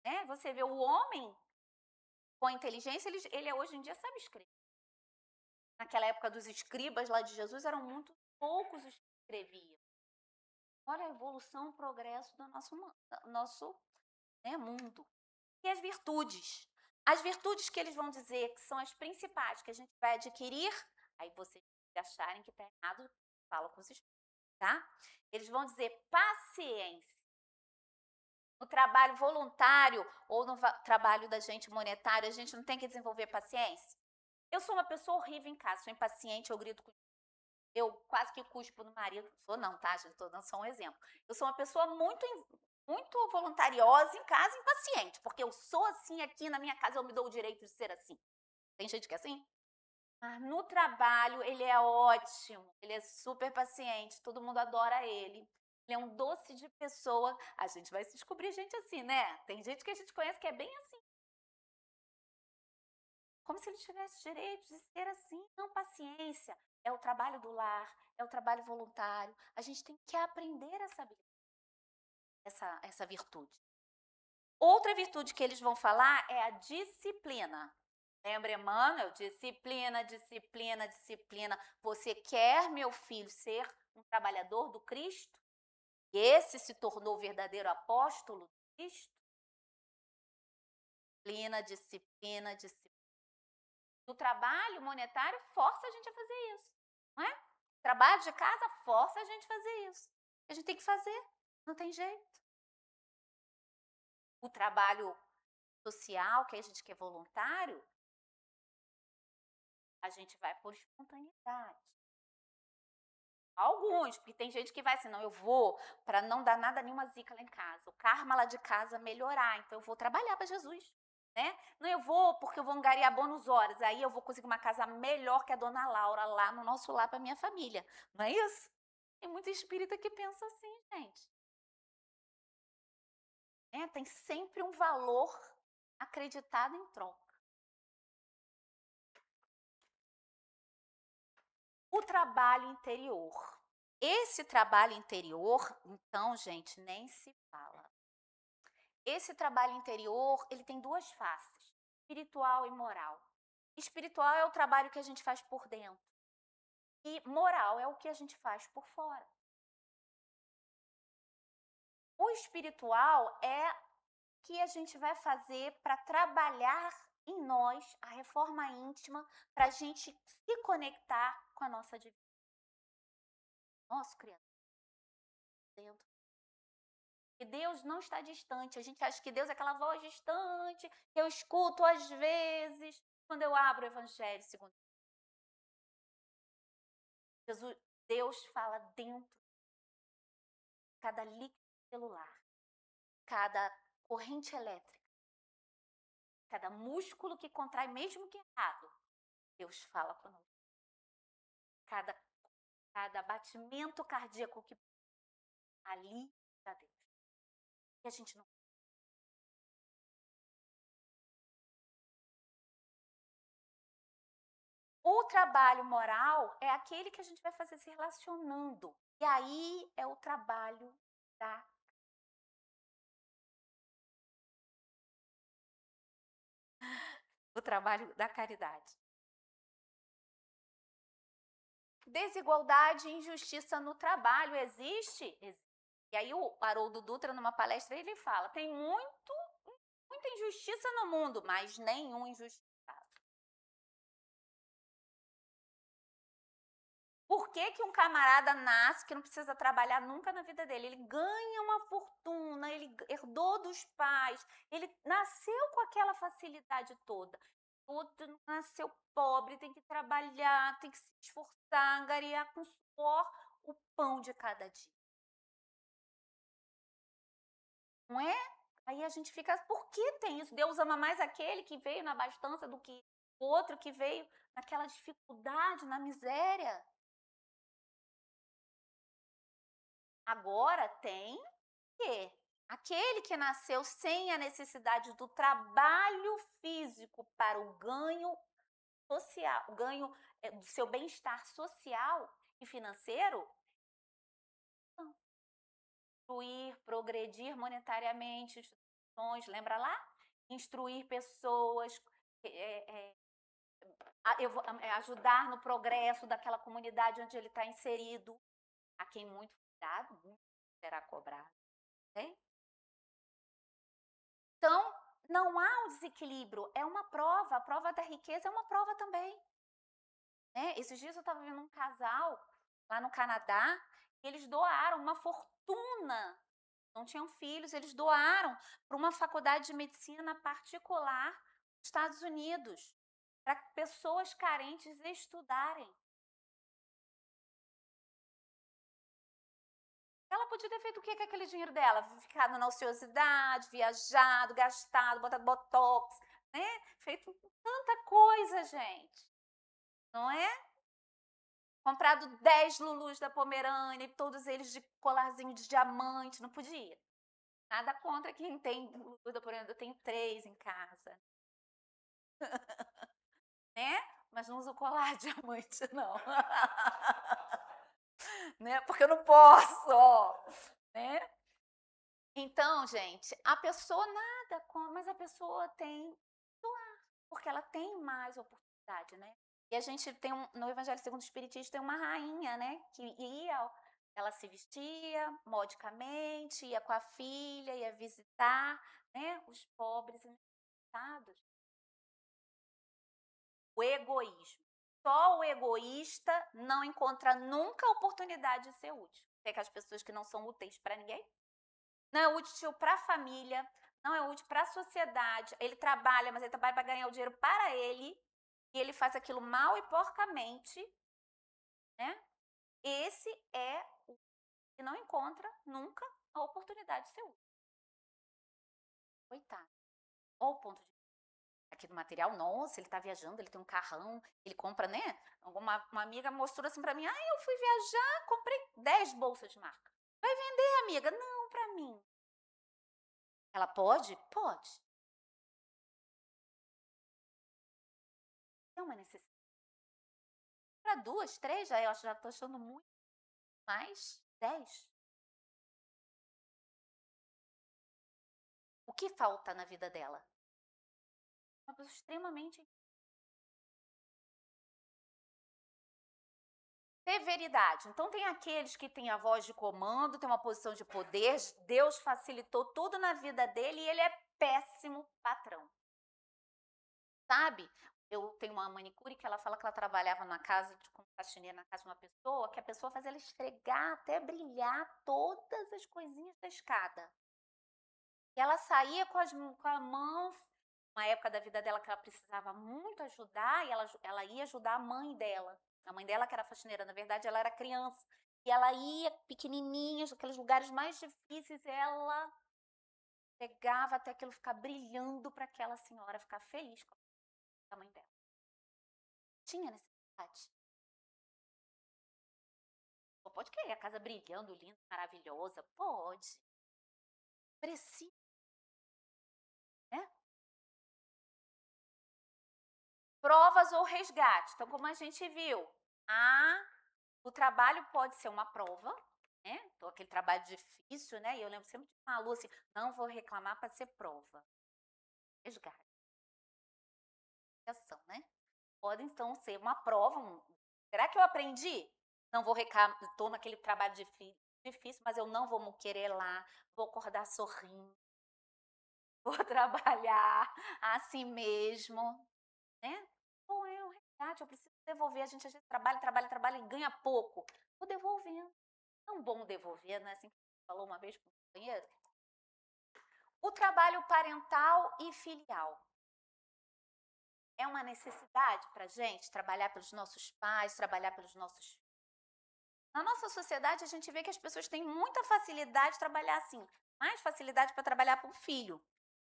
Né? Você vê o homem com a inteligência, ele hoje em dia sabe escrever. Naquela época dos escribas lá de Jesus, eram muito poucos os que escreviam. Olha a evolução, o progresso do nosso mundo. E as virtudes? As virtudes que eles vão dizer que são as principais que a gente vai adquirir, aí vocês acharem que está errado, fala com os espíritos, tá? Eles vão dizer paciência. No trabalho voluntário ou no trabalho da gente monetário, a gente não tem que desenvolver paciência? Eu sou uma pessoa horrível em casa, sou impaciente, eu grito, eu quase que cuspo no marido. Sou não, tá, gente? Estou dando só um exemplo. Eu sou uma pessoa muito voluntariosa em casa e impaciente, porque eu sou assim aqui na minha casa, eu me dou o direito de ser assim. Tem gente que é assim? Mas no trabalho ele é ótimo, ele é super paciente, todo mundo adora ele. Ele é um doce de pessoa. A gente vai se descobrir gente assim, né? Tem gente que a gente conhece que é bem assim. Como se ele tivesse direito de ser assim. Não, paciência. É o trabalho do lar, é o trabalho voluntário. A gente tem que aprender essa virtude. Outra virtude que eles vão falar é a disciplina. Lembra, Emmanuel? Disciplina, disciplina, disciplina. Você quer, meu filho, ser um trabalhador do Cristo? E esse se tornou o verdadeiro apóstolo do Cristo? Disciplina, disciplina, disciplina. O trabalho monetário força a gente a fazer isso, não é? O trabalho de casa força a gente a fazer isso. A gente tem que fazer, não tem jeito. O trabalho social, que a gente quer voluntário, a gente vai por espontaneidade. Alguns, porque tem gente que vai assim, não, eu vou para não dar nada, nenhuma zica lá em casa. O karma lá de casa melhorar, então eu vou trabalhar para Jesus. Né? Não, eu vou porque eu vou angariar bônus horas, aí eu vou conseguir uma casa melhor que a dona Laura lá no nosso lar para minha família. Não é isso? Tem muita espírita que pensa assim, gente. Tem sempre um valor acreditado em troca. O trabalho interior. Esse trabalho interior, então, gente, nem se fala. Esse trabalho interior, ele tem 2 faces, espiritual e moral. Espiritual é o trabalho que a gente faz por dentro. E moral é o que a gente faz por fora. O espiritual é o que a gente vai fazer para trabalhar em nós a reforma íntima, para a gente se conectar com a nossa divindade. Nosso Criador. Dentro. E Deus não está distante. A gente acha que Deus é aquela voz distante que eu escuto às vezes quando eu abro o Evangelho segundo Jesus. Deus fala dentro de cada líquido celular, cada corrente elétrica, cada músculo que contrai, mesmo que errado. Deus fala conosco. Cada batimento cardíaco que ali está Deus. E a gente não. O trabalho moral é aquele que a gente vai fazer se relacionando. E aí é o trabalho da caridade. Desigualdade e injustiça no trabalho existe? Existe. E aí o Haroldo Dutra, numa palestra, ele fala, tem muita injustiça no mundo, mas nenhum injustiçado. Por que um camarada nasce que não precisa trabalhar nunca na vida dele? Ele ganha uma fortuna, ele herdou dos pais, ele nasceu com aquela facilidade toda. Outro nasceu pobre, tem que trabalhar, tem que se esforçar, angariar com suor o pão de cada dia. Não é? Aí a gente fica, por que tem isso? Deus ama mais aquele que veio na abastança do que o outro que veio naquela dificuldade, na miséria. Agora tem que aquele que nasceu sem a necessidade do trabalho físico para o ganho social, o ganho do seu bem-estar social e financeiro, instruir, progredir monetariamente instituições, lembra lá? Instruir pessoas, ajudar no progresso daquela comunidade onde ele está inserido, a quem muito cuidado, muito será cobrado. Okay? Então, não há um desequilíbrio, é uma prova, a prova da riqueza é uma prova também. Né? Esses dias eu estava vendo um casal lá no Canadá, e eles doaram uma fortuna, não tinham filhos, eles doaram para uma faculdade de medicina particular nos Estados Unidos, para pessoas carentes estudarem. Ela podia ter feito o que com aquele dinheiro dela? Ficado na ociosidade, viajado, gastado, botado botox, né? Feito tanta coisa, gente. Não é? Comprado 10 Lulus da Pomerânia, todos eles de colarzinho de diamante, não podia. Nada contra quem tem Lulu da Pomerânia, eu tenho 3 em casa. Né? Mas não uso colar de diamante, não. Né? Porque eu não posso, ó. Né? Então, gente, a pessoa nada, mas a pessoa tem doar, porque ela tem mais oportunidade, né? E a gente tem no Evangelho segundo o Espiritismo tem uma rainha, né? Que ia, ela se vestia modicamente, ia com a filha, ia visitar, né? Os pobres e necessitados. O egoísmo. Só o egoísta não encontra nunca a oportunidade de ser útil. Tem que as pessoas que não são úteis para ninguém. Não é útil para a família, não é útil para a sociedade. Ele trabalha, mas ele trabalha para ganhar o dinheiro para ele, e ele faz aquilo mal e porcamente, né? Esse é o que não encontra nunca a oportunidade de ser útil. Coitado. Olha o ponto de vista aqui do material. Nossa, ele está viajando, ele tem um carrão, ele compra, né? Uma amiga mostrou assim para mim, eu fui viajar, comprei 10 bolsas de marca. Vai vender, amiga? Não, para mim. Ela pode? Pode. É uma necessidade. Para 2, 3, já eu acho, já estou achando muito. Mais 10. O que falta na vida dela? Uma pessoa extremamente. Severidade. Então tem aqueles que têm a voz de comando, tem uma posição de poder, Deus facilitou tudo na vida dele e ele é péssimo patrão. Sabe? Eu tenho uma manicure que ela fala que ela trabalhava na casa, como faxineira na casa de uma pessoa, que a pessoa fazia ela esfregar até brilhar todas as coisinhas da escada. E ela saía com a mão, uma época da vida dela que ela precisava muito ajudar, e ela ia ajudar a mãe dela. A mãe dela, que era faxineira, na verdade, ela era criança. E ela ia, pequenininha, naqueles lugares mais difíceis, ela pegava até aquilo ficar brilhando para aquela senhora ficar feliz com a mãe dela. Tinha necessidade. pode querer a casa brilhando, linda, maravilhosa. Pode. Precisa, né? Provas ou resgate. Então, como a gente viu, o trabalho pode ser uma prova, né? Então, aquele trabalho difícil, né? E eu lembro sempre de Malu assim, não vou reclamar para ser prova. Resgate. Ação, né? Pode, então, ser uma prova. Será que eu aprendi? Não vou reclamar, estou naquele trabalho difícil, mas eu não vou querer lá, vou acordar sorrindo, vou trabalhar assim mesmo, né? Ou é um resgate, eu preciso devolver, a gente trabalha e ganha pouco. Vou devolvendo. Tão bom devolver, né? Assim que você falou uma vez para o companheiro. O trabalho parental e filial. É uma necessidade para a gente trabalhar pelos nossos pais, trabalhar pelos nossos filhos. Na nossa sociedade, a gente vê que as pessoas têm muita facilidade de trabalhar assim, mais facilidade para trabalhar para um filho.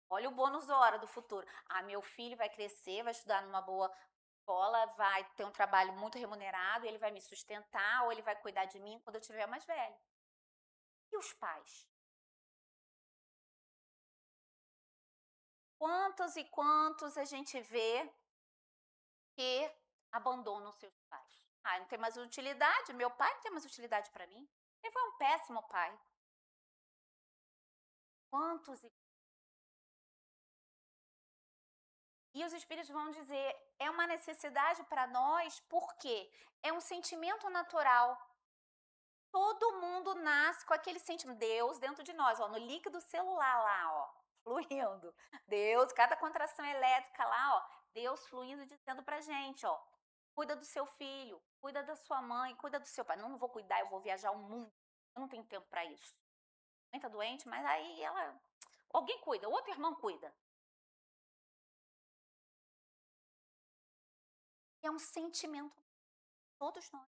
Olha o bônus hora do futuro. Meu filho vai crescer, vai estudar numa boa escola, vai ter um trabalho muito remunerado, ele vai me sustentar ou ele vai cuidar de mim quando eu estiver mais velho. E os pais? Quantos e quantos a gente vê que abandonam seus pais? Não tem mais utilidade, meu pai não tem mais utilidade para mim. Ele foi um péssimo pai. Quantos e os espíritos vão dizer, é uma necessidade para nós, porque é um sentimento natural. Todo mundo nasce com aquele sentimento, Deus dentro de nós, no líquido celular lá, fluindo. Deus, cada contração elétrica lá, Deus fluindo dizendo pra gente, cuida do seu filho, cuida da sua mãe, cuida do seu pai. Não vou cuidar, eu vou viajar o mundo. Eu não tenho tempo para isso. A mãe tá doente, mas aí alguém cuida, outro irmão cuida. É um sentimento, todos nós.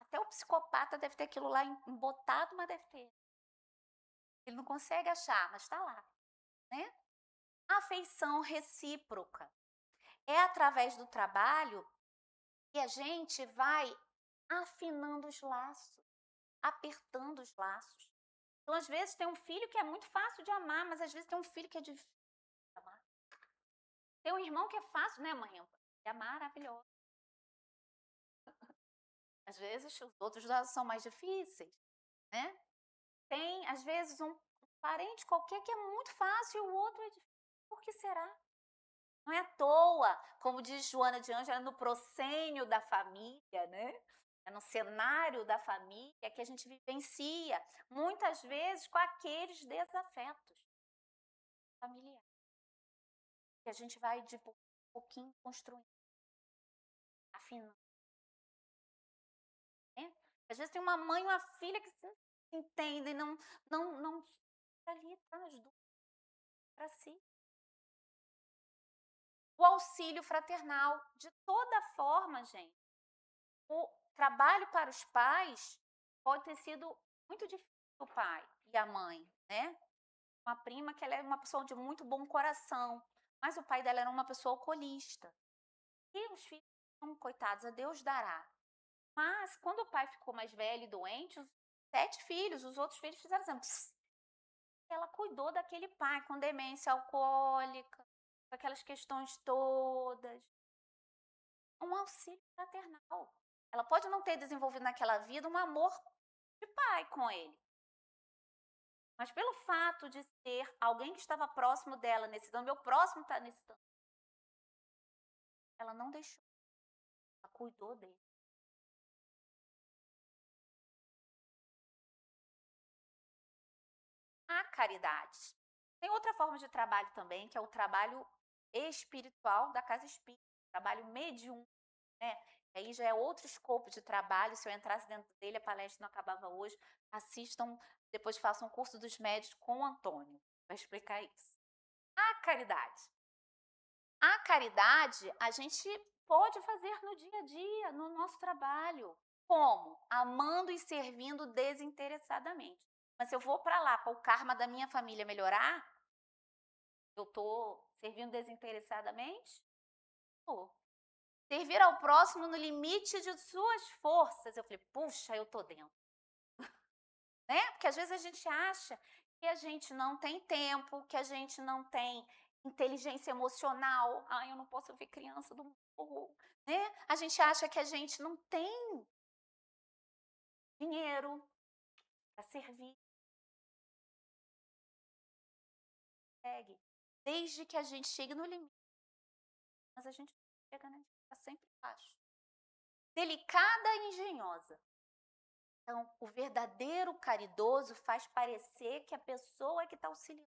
Até o psicopata deve ter aquilo lá embotado, mas deve ter. Ele não consegue achar, mas está lá, né? Afeição recíproca. É através do trabalho que a gente vai afinando os laços, apertando os laços. Então, às vezes, tem um filho que é muito fácil de amar, mas às vezes tem um filho que é difícil de amar. Tem um irmão que é fácil, né, mãe? É maravilhoso. Às vezes, os outros são mais difíceis, né? Tem, às vezes, um parente qualquer que é muito fácil e o outro é difícil. Por que será? Não é à toa, como diz Joana de Ângela, no proscênio da família, né? É no cenário da família que a gente vivencia, muitas vezes com aqueles desafetos familiares. Que a gente vai de pouquinho construindo, afinando. Né? Às vezes tem uma mãe e uma filha que se entendem, não ali tá as duas para si. O auxílio fraternal, de toda forma, gente. O trabalho para os pais pode ter sido muito difícil para o pai e a mãe, né? Uma prima que ela é uma pessoa de muito bom coração, mas o pai dela era uma pessoa alcoolista. E os filhos, coitados, a Deus dará. Mas quando o pai ficou mais velho e doente, os 7 filhos, os outros filhos fizeram assim. Ela cuidou daquele pai com demência alcoólica, com aquelas questões todas. Um auxílio fraternal. Ela pode não ter desenvolvido naquela vida um amor de pai com ele. Mas pelo fato de ser alguém que estava próximo dela necessitando, meu próximo está necessitando, ela não deixou. Ela cuidou dele. A caridade. Tem outra forma de trabalho também, que é o trabalho espiritual da casa espírita, trabalho mediúnico, né? Aí já é outro escopo de trabalho. Se eu entrasse dentro dele, a palestra não acabava hoje. Assistam, depois façam um curso dos médios com o Antônio, para explicar isso. A caridade. A caridade a gente pode fazer no dia a dia, no nosso trabalho. Como? Amando e servindo desinteressadamente. Mas se eu vou para lá, para o karma da minha família melhorar, eu estou servindo desinteressadamente? Estou. Servir ao próximo no limite de suas forças. Eu falei, puxa, eu tô dentro. Né? Porque às vezes a gente acha que a gente não tem tempo, que a gente não tem inteligência emocional. Ah, eu não posso ver criança do morro, né? A gente acha que a gente não tem dinheiro para servir. Desde que a gente chegue no limite. Mas a gente não chega, né? A gente está sempre embaixo. Delicada e engenhosa. Então, o verdadeiro caridoso faz parecer que a pessoa é que está auxiliando.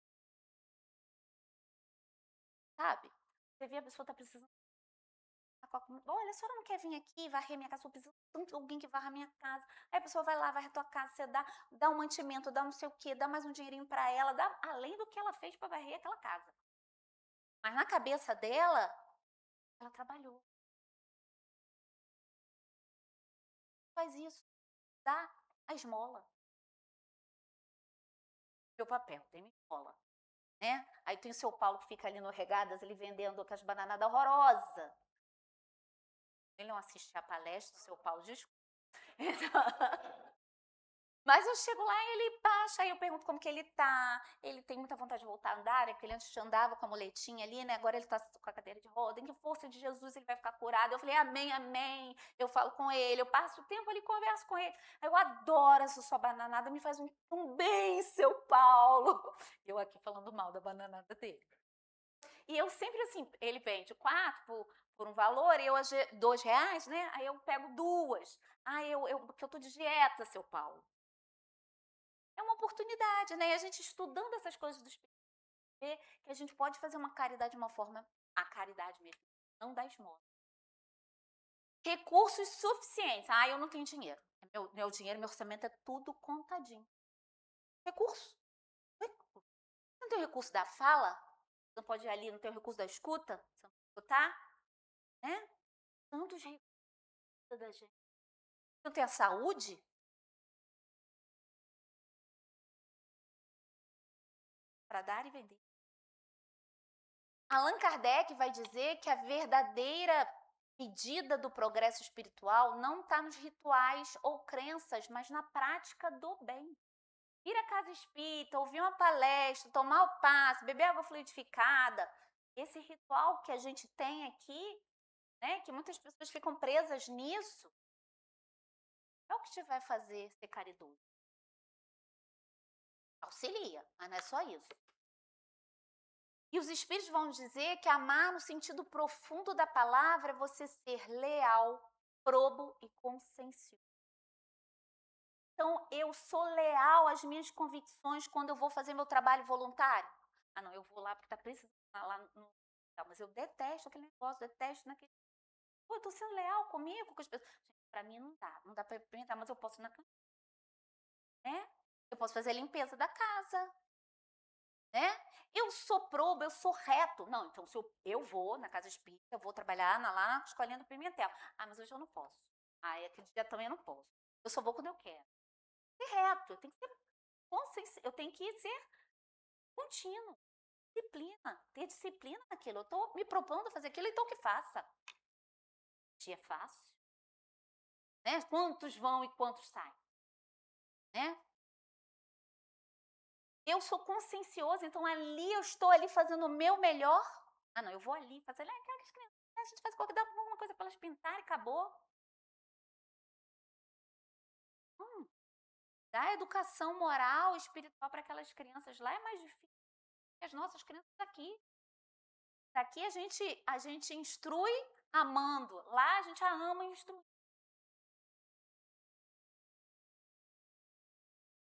Sabe? Você vê a pessoa está precisando. Olha, a senhora não quer vir aqui varrer minha casa? Eu preciso tanto de alguém que varra minha casa. Aí a pessoa vai lá, varre a tua casa, você dá um mantimento, dá não sei o quê, dá mais um dinheirinho para ela, dá além do que ela fez para varrer aquela casa. Mas na cabeça dela, ela trabalhou. Faz isso. Dá a esmola. Meu papel, tem minha esmola. Né? Aí tem o seu Paulo que fica ali no Regadas, ele vendendo aquelas bananadas horrorosas. Ele não assiste a palestra, o seu Paulo, desculpa. Mas eu chego lá e ele baixa, aí eu pergunto como que ele tá. Ele tem muita vontade de voltar a andar, porque ele antes andava com a muletinha ali, né? Agora ele tá com a cadeira de roda. Em que força de Jesus ele vai ficar curado? Eu falei, amém, amém. Eu falo com ele, eu passo o tempo ali, converso com ele. Eu adoro essa sua bananada, me faz um bem, seu Paulo. Eu aqui falando mal da bananada dele. E eu sempre assim, ele vende 4 por um valor, e eu R$2, né? Aí eu pego 2. Porque eu tô de dieta, seu Paulo. É uma oportunidade, né? E a gente estudando essas coisas do Espírito, vê que a gente pode fazer uma caridade de uma forma, a caridade mesmo, não dá esmola. Recursos suficientes. Ah, eu não tenho dinheiro. Meu dinheiro, meu orçamento é tudo contadinho. Recurso. Não tem o recurso da fala? Você não pode ir ali, não tem o recurso da escuta? Você não pode escutar? Né? Tantos recursos da gente. Não tem a saúde? Para dar e vender. Allan Kardec vai dizer que a verdadeira medida do progresso espiritual não está nos rituais ou crenças, mas na prática do bem. Ir à casa espírita, ouvir uma palestra, tomar o passe, beber água fluidificada. Esse ritual que a gente tem aqui, né, que muitas pessoas ficam presas nisso, é o que te vai fazer ser caridoso. Auxilia, mas não é só isso. E os espíritos vão dizer que amar no sentido profundo da palavra é você ser leal, probo e consciencioso. Então, eu sou leal às minhas convicções quando eu vou fazer meu trabalho voluntário. Ah, não, eu vou lá porque está precisando lá no... Mas eu detesto aquele negócio, detesto naquele... Pô, eu estou sendo leal comigo, com as pessoas. Para mim não dá para experimentar, mas eu posso ir na cantina. Né? Eu posso fazer a limpeza da casa. Né? Eu sou probo, eu sou reto. Não, então se eu vou na casa espírita, eu vou trabalhar lá na escolinha do Pimentel. Ah, mas hoje eu não posso. Ah, aquele dia também eu não posso. Eu só vou quando eu quero. Ser reto, eu tenho que ser consciência, eu tenho que ser contínuo. Disciplina, ter disciplina naquilo. Eu estou me propondo a fazer aquilo, então que faça. Dia é fácil. Né? Quantos vão e quantos saem? Né? Eu sou consciencioso, então ali eu estou ali fazendo o meu melhor. Ah, não, eu vou ali fazer aquelas crianças. A gente faz qualquer alguma coisa para elas pintarem e acabou. Dar educação moral, espiritual para aquelas crianças lá é mais difícil que as nossas crianças aqui. Aqui a gente instrui amando, lá a gente ama e instrui.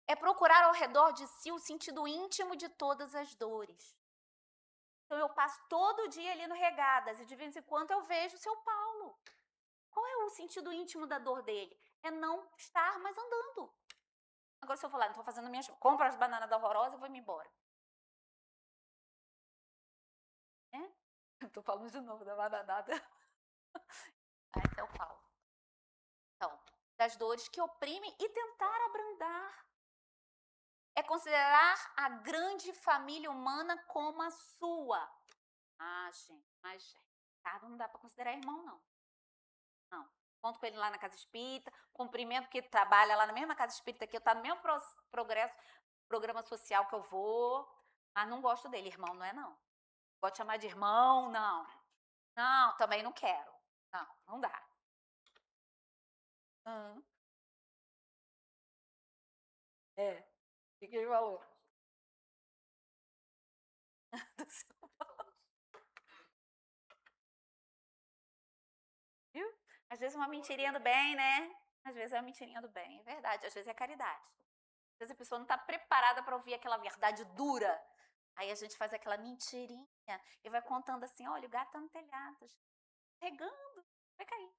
É procurar ao redor de si o sentido íntimo de todas as dores. Então eu passo todo dia ali no Regadas e de vez em quando eu vejo o seu Paulo. Qual é o sentido íntimo da dor dele? É não estar mais andando. Agora se eu falar, não estou fazendo minhas... Compro as bananas da horrorosa e vou me embora. Estou falando de novo da bananada. Esse é o Paulo. Então, das dores que oprimem e tentar abrandar. É considerar a grande família humana como a sua. Ah, gente, mas Ricardo não dá para considerar irmão, não. Não. Encontro com ele lá na casa espírita, cumprimento porque ele trabalha lá na mesma casa espírita que eu, tá no mesmo programa social que eu vou, mas não gosto dele, irmão, não é não. Pode chamar de irmão, não. Não, também não quero. Não, não dá. É. O que ele falou? Viu? Às vezes uma mentirinha do bem, né? Às vezes é uma mentirinha do bem, é verdade. Às vezes é caridade. Às vezes a pessoa não está preparada para ouvir aquela verdade dura. Aí a gente faz aquela mentirinha e vai contando assim, olha, o gato tá no telhado, pegando, vai cair.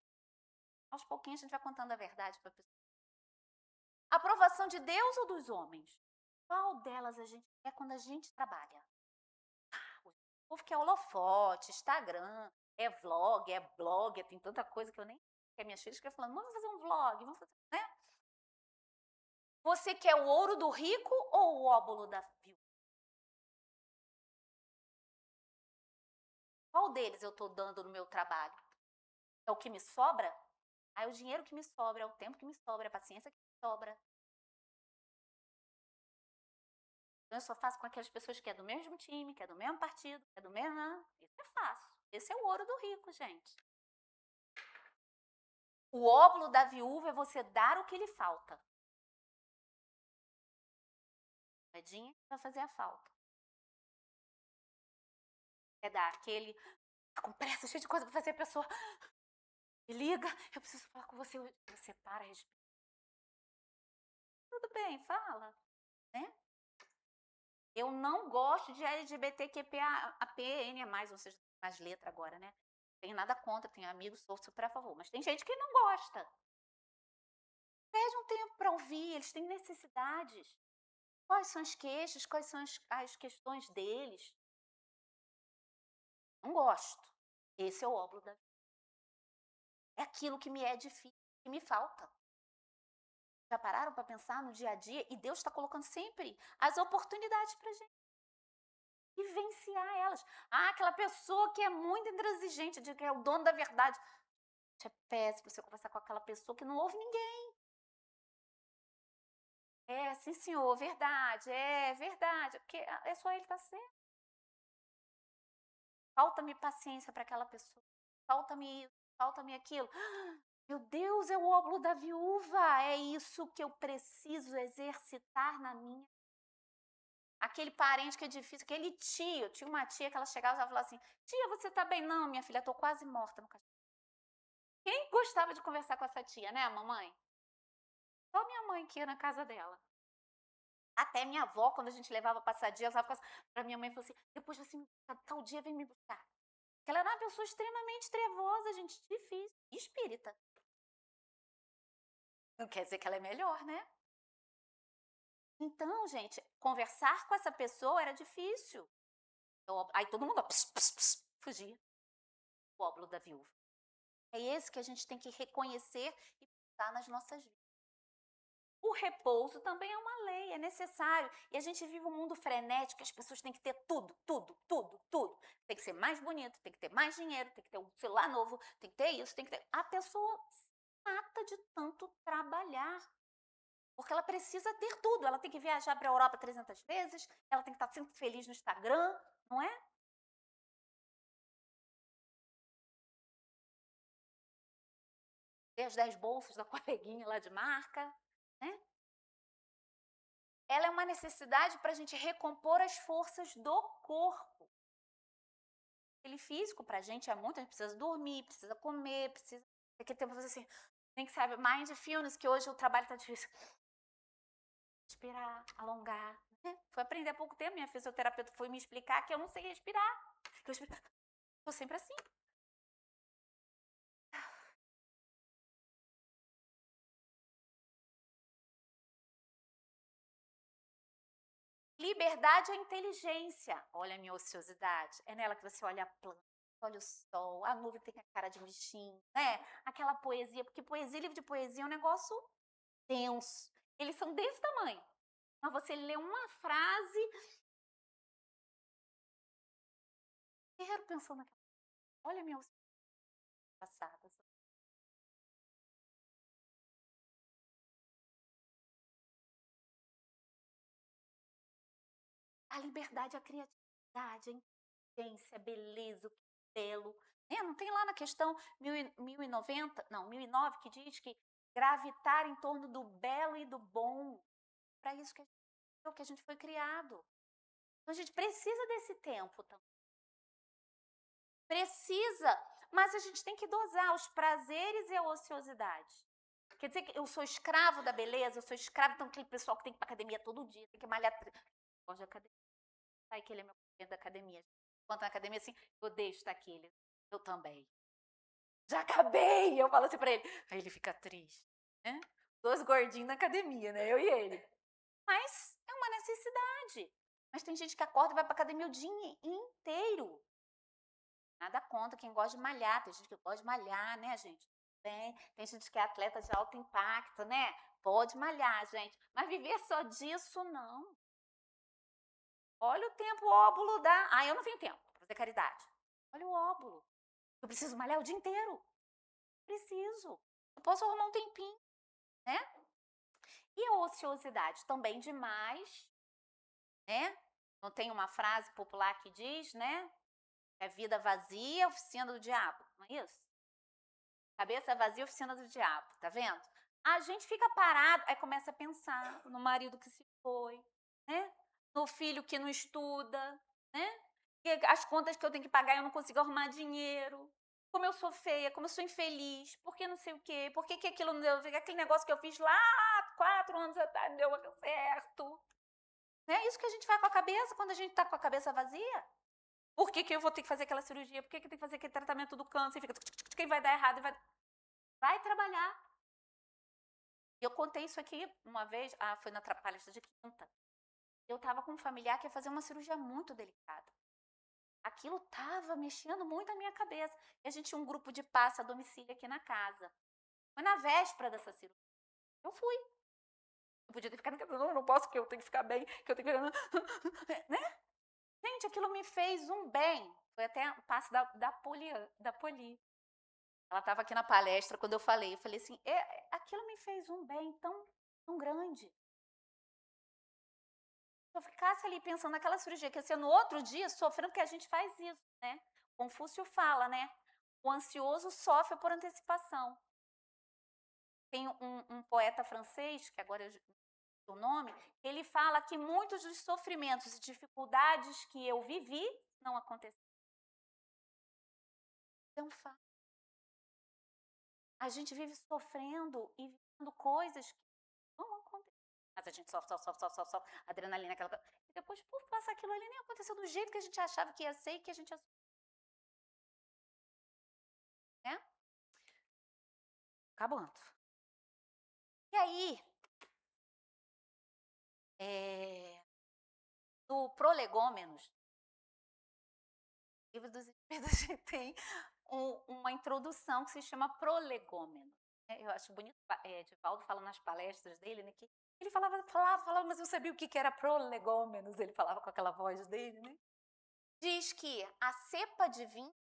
Aos pouquinhos a gente vai contando a verdade para a pessoa. Aprovação de Deus ou dos homens? Qual delas a gente quer quando a gente trabalha? O povo quer holofote, Instagram, é vlog, é blog, tem tanta coisa que eu nem... Que minhas filhas ficam falando, vamos fazer um vlog, vamos fazer... Né? Você quer o ouro do rico ou o óbolo da viúva? Qual deles eu estou dando no meu trabalho? É o que me sobra? É o dinheiro que me sobra, é o tempo que me sobra, é a paciência que me sobra. Então eu só faço com aquelas pessoas que é do mesmo time, que é do mesmo partido, que é do mesmo... Isso é fácil. Esse é o ouro do rico, gente. O óbolo da viúva é você dar o que lhe falta. Moedinha vai fazer a falta. É dar aquele... Tá com pressa, cheio de coisa para fazer, a pessoa... Me liga, eu preciso falar com você. Você para, respira. Tudo bem, fala. Né? Eu não gosto de LGBTQIAPN+, ou seja, mais letra agora, né? Não tenho nada contra, tenho amigos, sou super a favor. Mas tem gente que não gosta. Perde um tempo para ouvir, eles têm necessidades. Quais são as queixas, quais são as questões deles? Não gosto. Esse é o óbolo da vida. É aquilo que me é difícil, que me falta. Já pararam para pensar no dia a dia? E Deus está colocando sempre as oportunidades para a gente vivenciar elas. Ah, aquela pessoa que é muito intransigente, de que é o dono da verdade. É péssimo você conversar com aquela pessoa que não ouve ninguém. É, sim, senhor, verdade, porque é só ele estar certo. Falta-me paciência para aquela pessoa. Falta-me isso, falta-me aquilo. Meu Deus, é o óbolo da viúva. É isso que eu preciso exercitar na minha. Aquele parente que é difícil, aquele tio. Tinha uma tia que ela chegava e falava assim: tia, você tá bem? Não, minha filha, tô quase morta no cachorro. Quem gostava de conversar com essa tia, né, mamãe? Só minha mãe que ia na casa dela. Até minha avó, quando a gente levava passadia, ela ficava pra minha mãe e falou assim: depois você me buscar, tal dia vem me buscar. Porque ela era uma pessoa extremamente trevosa, gente, difícil, espírita. Não quer dizer que ela é melhor, né? Então, gente, conversar com essa pessoa era difícil. Aí todo mundo fugia. O óbolo da viúva. É esse que a gente tem que reconhecer e botar nas nossas vidas. O repouso também é uma lei, é necessário. E a gente vive um mundo frenético, as pessoas têm que ter tudo, tudo, tudo, tudo. Tem que ser mais bonito, tem que ter mais dinheiro, tem que ter um celular novo, tem que ter isso, tem que ter... A pessoa se mata de tanto trabalhar. Porque ela precisa ter tudo. Ela tem que viajar para a Europa 300 vezes, ela tem que estar sempre feliz no Instagram, não é? Ter os 10 bolsos da coleguinha lá de marca, né? Ela é uma necessidade para a gente recompor as forças do corpo. Aquele físico para a gente é muito, a gente precisa dormir, precisa comer, precisa... Tem que ter fazer assim, tem que saber, mindfulness, que hoje o trabalho está difícil. Respirar, alongar. Né? Fui aprender há pouco tempo, minha fisioterapeuta foi me explicar que eu não sei respirar. Eu estou sempre assim. Liberdade é inteligência. Olha a minha ociosidade. É nela que você olha a planta, olha o sol, a nuvem tem a cara de bichinho, né? Aquela poesia, porque poesia, livro de poesia é um negócio denso. Eles são desse tamanho. Mas você lê uma frase... Quero pensando naquela... Olha a minha ociosidade passada. A liberdade, a criatividade, a inteligência, a beleza, o belo. Né? Não tem lá na questão 1009, que diz que gravitar em torno do belo e do bom. Para isso que a gente foi criado. Então a gente precisa desse tempo também. Precisa, mas a gente tem que dosar os prazeres e a ociosidade. Quer dizer que eu sou escravo da beleza, eu sou escravo, então aquele pessoal que tem que ir para academia todo dia, tem que malhar. Gosto de academia. Sai que ele é meu cliente da academia. Enquanto na academia, assim, eu odeio estar aqui. Eu também. Já acabei! Eu falo assim pra ele. Aí ele fica triste. Né? 2 gordinhos na academia, né? Eu e ele. Mas é uma necessidade. Mas tem gente que acorda e vai pra academia o dia inteiro. Nada contra quem gosta de malhar. Tem gente que gosta de malhar, né, gente? Tem gente que é atleta de alto impacto, né? Pode malhar, gente. Mas viver só disso, não. Olha o tempo, o óvulo dá. Eu não tenho tempo para fazer caridade. Olha o óvulo. Eu preciso malhar o dia inteiro. Preciso. Eu posso arrumar um tempinho, né? E a ociosidade também demais, né? Não tem uma frase popular que diz, né? É vida vazia, oficina do diabo. Não é isso? Cabeça vazia, oficina do diabo. Tá vendo? A gente fica parado, aí começa a pensar no marido que se foi, né? No filho que não estuda, né? As contas que eu tenho que pagar eu não consigo arrumar dinheiro. Como eu sou feia, como eu sou infeliz, por que não sei o quê, por que aquilo não deu, aquele negócio que eu fiz lá 4 anos atrás não deu certo. É isso que a gente vai com a cabeça quando a gente está com a cabeça vazia. Por que eu vou ter que fazer aquela cirurgia? Por que eu tenho que fazer aquele tratamento do câncer? Fica, quem vai dar errado? Vai trabalhar. Eu contei isso aqui uma vez, foi na palestra de quinta. Eu estava com um familiar que ia fazer uma cirurgia muito delicada. Aquilo estava mexendo muito a minha cabeça. E a gente tinha um grupo de passe a domicílio aqui na casa. Foi na véspera dessa cirurgia. Eu fui. Eu podia ter ficado em casa, não posso, porque eu tenho que ficar bem, que eu tenho que... né? Gente, aquilo me fez um bem. Foi até o passe da Poli. Ela estava aqui na palestra quando eu falei assim, aquilo me fez um bem tão grande. Se eu ficasse ali pensando naquela cirurgia que ia ser no outro dia, sofrendo, porque a gente faz isso, né? Confúcio fala, né? O ansioso sofre por antecipação. Tem um poeta francês, que agora o nome, ele fala que muitos dos sofrimentos e dificuldades que eu vivi não aconteceram. É um fato. A gente vive sofrendo e vivendo coisas que não acontecem. Mas a gente sofre, adrenalina, aquela coisa. E depois, por passar aquilo ali, nem aconteceu do jeito que a gente achava que ia ser e que a gente ia. Né? Acabando. E aí, no Prolegômenos, livro dos Espíritos, a gente tem uma introdução que se chama Prolegômenos. Eu acho bonito, Divaldo fala nas palestras dele, né, que ele falava, mas eu sabia o que era prolegômenos, ele falava com aquela voz dele, né? Diz que a cepa de vinho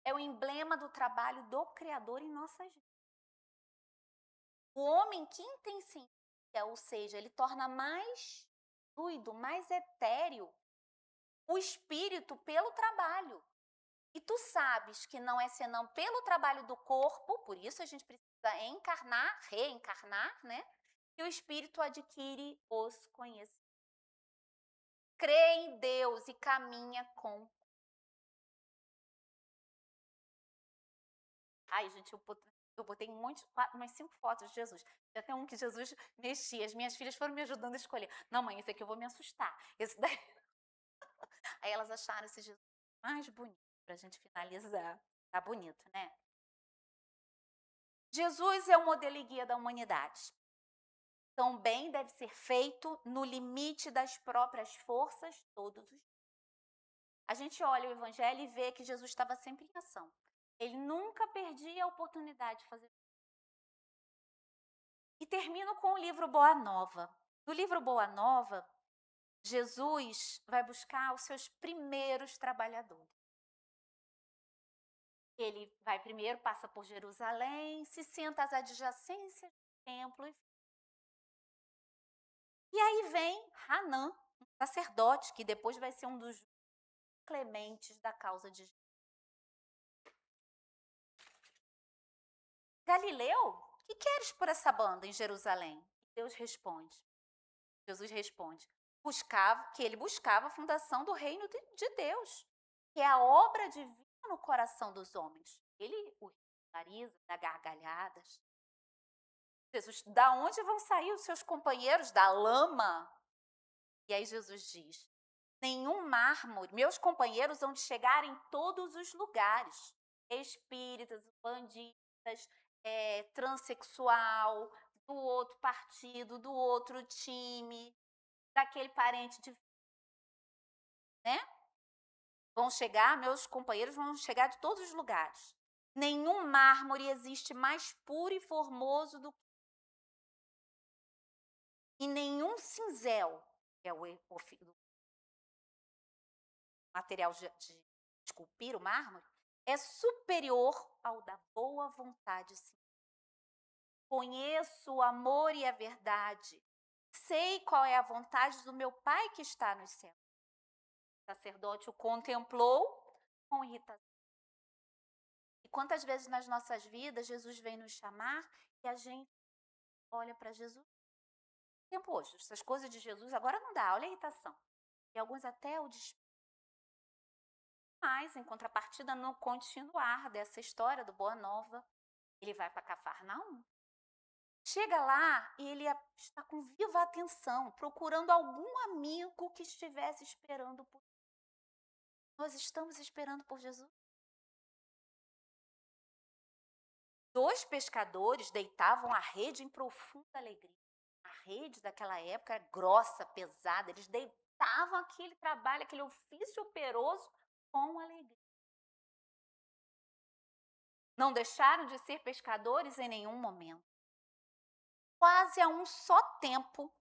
é o emblema do trabalho do Criador em nossas vidas. O homem que intensifica, ou seja, ele torna mais fluido, mais etéreo o espírito pelo trabalho. E tu sabes que não é senão pelo trabalho do corpo, por isso a gente precisa encarnar, reencarnar, né? Que o espírito adquire os conhecimentos. Crê em Deus e caminha com. Ai, gente, eu botei umas 5 fotos de Jesus. Já tem um que Jesus mexia. As minhas filhas foram me ajudando a escolher. Não, mãe, esse aqui eu vou me assustar. Esse daí. Aí elas acharam esse Jesus mais bonito. Pra gente finalizar. Tá bonito, né? Jesus é o modelo e guia da humanidade. Então, o bem deve ser feito no limite das próprias forças todos os dias. A gente olha o Evangelho e vê que Jesus estava sempre em ação. Ele nunca perdia a oportunidade de fazer. E termino com o livro Boa Nova. No livro Boa Nova, Jesus vai buscar os seus primeiros trabalhadores. Ele vai primeiro, passa por Jerusalém, se senta às adjacências do templo. E aí vem Hanã, sacerdote que depois vai ser um dos clementes da causa de Jesus. Galileu, que queres por essa banda em Jerusalém? Deus responde, Jesus responde, que ele buscava a fundação do reino de Deus, que é a obra divina no coração dos homens. Ele o ridiculariza, dá gargalhadas. Jesus, da onde vão sair os seus companheiros? Da lama. E aí Jesus diz, nenhum mármore, meus companheiros hão de chegar em todos os lugares. Espíritas, bandistas, transexual, do outro partido, do outro time, daquele parente de... né? Vão chegar, meus companheiros vão chegar de todos os lugares. Nenhum mármore existe mais puro e formoso do que... E nenhum cinzel, que é o material de esculpir o mármore, é superior ao da boa vontade. Conheço o amor e a verdade. Sei qual é a vontade do meu Pai que está nos céus. O sacerdote o contemplou com irritação. E quantas vezes nas nossas vidas Jesus vem nos chamar e a gente olha para Jesus? Tempo hoje, essas coisas de Jesus agora não dá, olha a irritação. E alguns até o desprezo. Mas, em contrapartida, no continuar dessa história do Boa Nova, ele vai para Cafarnaum. Chega lá e ele está com viva atenção, procurando algum amigo que estivesse esperando por Jesus. Nós estamos esperando por Jesus? 2 pescadores deitavam a rede em profunda alegria. A rede daquela época era grossa, pesada, eles deitavam aquele trabalho, aquele ofício operoso com alegria. Não deixaram de ser pescadores em nenhum momento. Quase a um só tempo,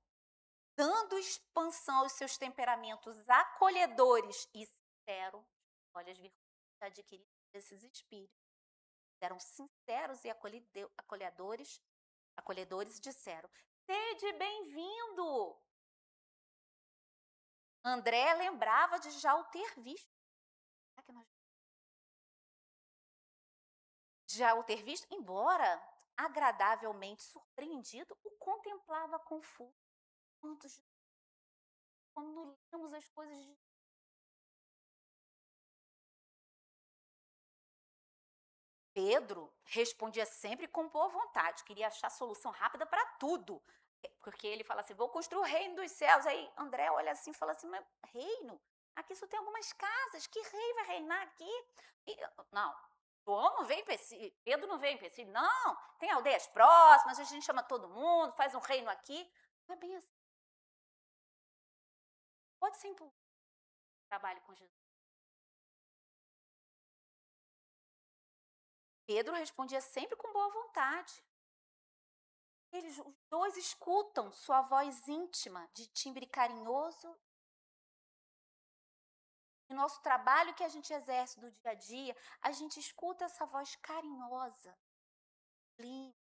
dando expansão aos seus temperamentos acolhedores e sinceros, olha as virtudes adquiridas desses espíritos, eram sinceros e acolhedores, disseram, sede bem-vindo! André lembrava de já o ter visto. Já o ter visto, embora agradavelmente surpreendido, o contemplava confuso. Quando lemos as coisas de... Pedro respondia sempre com boa vontade, queria achar solução rápida para tudo. Porque ele fala assim, vou construir o reino dos céus. Aí André olha assim e fala assim, mas reino? Aqui só tem algumas casas, que rei vai reinar aqui? Não, João não vem para esse, Pedro não vem para esse, não, tem aldeias próximas, a gente chama todo mundo, faz um reino aqui. Não é bem assim. Pode ser impulso. Trabalho com Jesus. Pedro respondia sempre com boa vontade. Os 2 escutam sua voz íntima, de timbre carinhoso. E nosso trabalho que a gente exerce do dia a dia, a gente escuta essa voz carinhosa, limpa,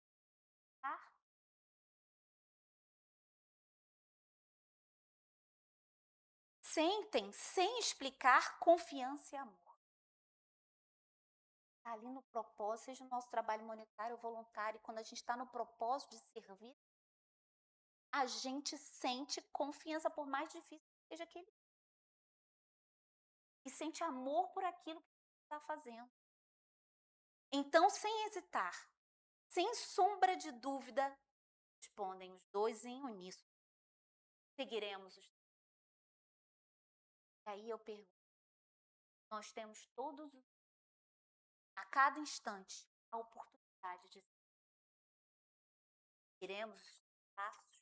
tá? Sentem, sem explicar, confiança e amor. Está ali no propósito, seja o nosso trabalho monetário ou voluntário, quando a gente está no propósito de servir, a gente sente confiança, por mais difícil que seja aquele. E sente amor por aquilo que está fazendo. Então, sem hesitar, sem sombra de dúvida, respondem os 2 em uníssono. Seguiremos os... E aí eu pergunto, nós temos a cada instante, a oportunidade de... Seguiremos os passos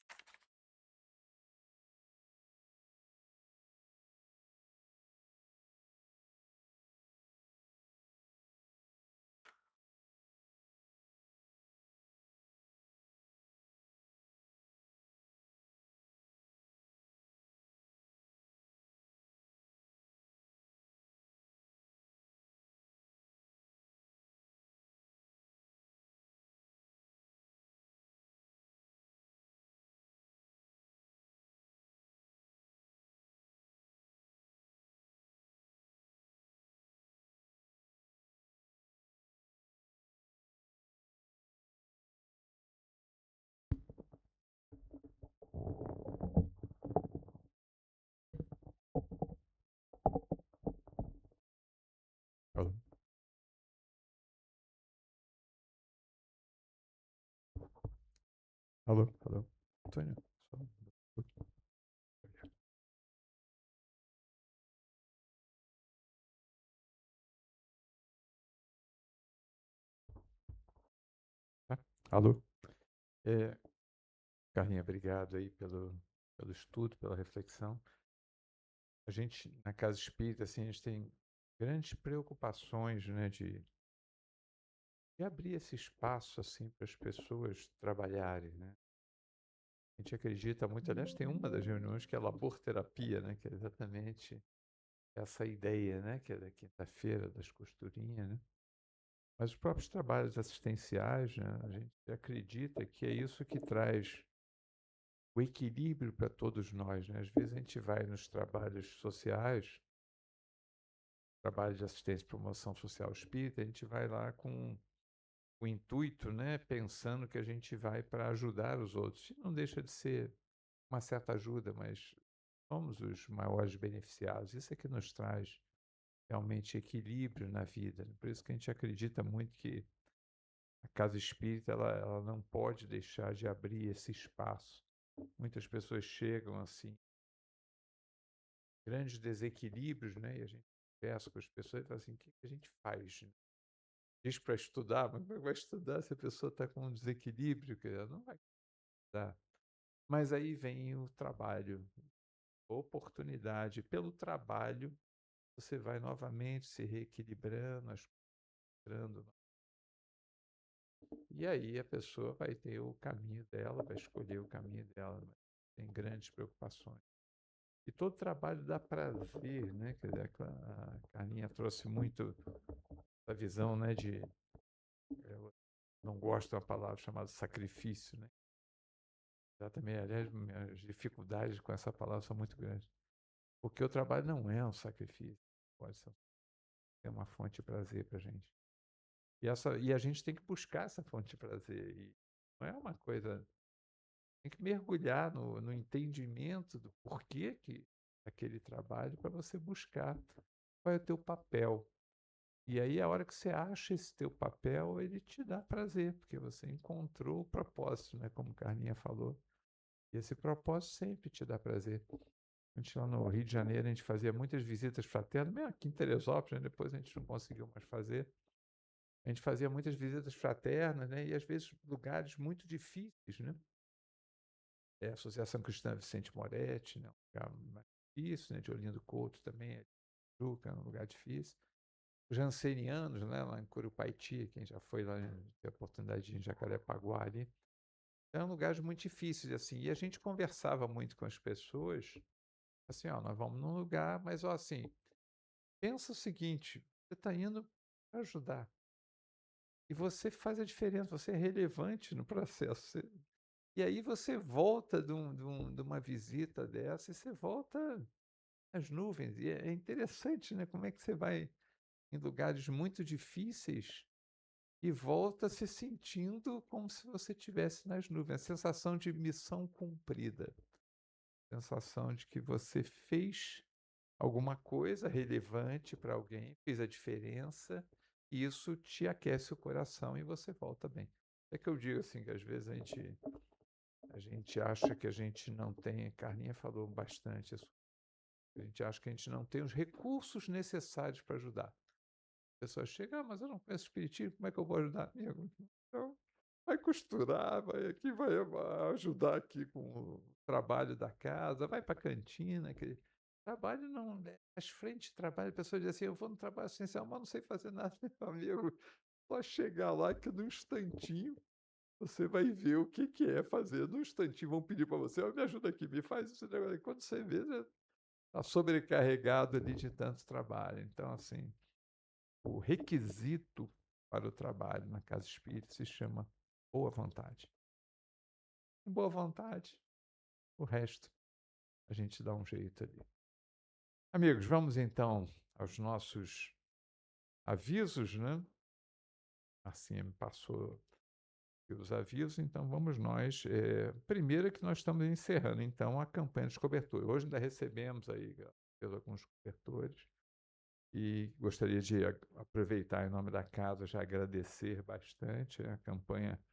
Alô, alô. Antônio, só um pouquinho. Tá? Alô. É, Carlinha, obrigado aí pelo estudo, pela reflexão. A gente, na Casa Espírita, assim, a gente tem grandes preocupações, né, de abrir esse espaço, assim, para as pessoas trabalharem, né? A gente acredita muito, aliás, tem uma das reuniões que é a laborterapia, né, que é exatamente essa ideia, né, que é da quinta-feira, das costurinhas, né? Mas os próprios trabalhos assistenciais, né, a gente acredita que é isso que traz o equilíbrio para todos nós, né? Às vezes a gente vai nos trabalhos sociais, trabalho de assistência e promoção social espírita, a gente vai lá com o intuito, né, pensando que a gente vai para ajudar os outros. E não deixa de ser uma certa ajuda, mas somos os maiores beneficiados. Isso é que nos traz realmente equilíbrio na vida, né? Por isso que a gente acredita muito que a casa espírita ela não pode deixar de abrir esse espaço. Muitas pessoas chegam assim, grandes desequilíbrios, né? E a gente conversa com as pessoas e fala assim: o que a gente faz? Diz para estudar, mas como é que vai estudar se a pessoa está com um desequilíbrio? Que ela não vai estudar. Mas aí vem o trabalho, a oportunidade. Pelo trabalho, você vai novamente se reequilibrando, as coisas entrando. E aí a pessoa vai ter o caminho dela, vai escolher o caminho dela, né? Tem grandes preocupações. E todo trabalho dá prazer, né? Quer dizer, a Carlinha trouxe muito a visão, né, eu não gosto da palavra chamada sacrifício, né? Já também, aliás, minhas dificuldades com essa palavra são muito grandes. Porque o trabalho não é um sacrifício, pode ser uma fonte de prazer para a gente. E a gente tem que buscar essa fonte de prazer. E não é uma coisa. Tem que mergulhar no entendimento do porquê que aquele trabalho para você buscar qual é o teu papel. E aí, a hora que você acha esse teu papel, ele te dá prazer, porque você encontrou o propósito, né? Como Carlinha falou. E esse propósito sempre te dá prazer. A gente lá no Rio de Janeiro, a gente fazia muitas visitas fraternas, mesmo aqui em Teresópolis, né? Depois a gente não conseguiu mais fazer. A gente fazia muitas visitas fraternas, né? E às vezes lugares muito difíceis, né? A Associação Cristã Vicente Moretti, né? Um lugar mais difícil, né? De Olinda Couto também, Juca, é um lugar difícil. Os jansenianos, né? Lá em Curupaiti, quem já foi lá, teve a oportunidade de ir em Jacarepaguá ali. Eram lugares muito difíceis, assim. E a gente conversava muito com as pessoas, assim, ó, nós vamos num lugar, mas, ó, assim, pensa o seguinte, você está indo para ajudar. E você faz a diferença, você é relevante no processo. E aí você volta de uma visita dessa e você volta às nuvens. E é interessante, né? Como é que você vai em lugares muito difíceis e volta se sentindo como se você estivesse nas nuvens. A sensação de missão cumprida. A sensação de que você fez alguma coisa relevante para alguém, fez a diferença, e isso te aquece o coração e você volta bem. É que eu digo assim, que às vezes a gente acha que a gente não tem, a Carlinha falou bastante isso, a gente acha que a gente não tem os recursos necessários para ajudar. A pessoa chega, mas eu não conheço espiritismo, como é que eu vou ajudar? Amigo, então, vai costurar, vai aqui, vai ajudar aqui com o trabalho da casa, vai para a cantina, que trabalho não, né, as frentes de trabalho, a pessoa diz assim, eu vou no trabalho essencial, mas não sei fazer nada, meu amigo, só chegar lá que num instantinho você vai ver o que que é fazer, num instantinho vão pedir para você, "Ó, me ajuda aqui, me faz isso, negócio", e quando você vê, já está sobrecarregado ali de tanto trabalho. Então, assim, o requisito para o trabalho na casa espírita se chama boa vontade. Com boa vontade, o resto a gente dá um jeito ali. Amigos, vamos então aos nossos avisos, né? Assim me passou os avisos, então vamos nós. Primeiro é que nós estamos encerrando então a campanha de cobertura. Hoje ainda recebemos aí alguns cobertores e gostaria de aproveitar em nome da casa já agradecer bastante a campanha,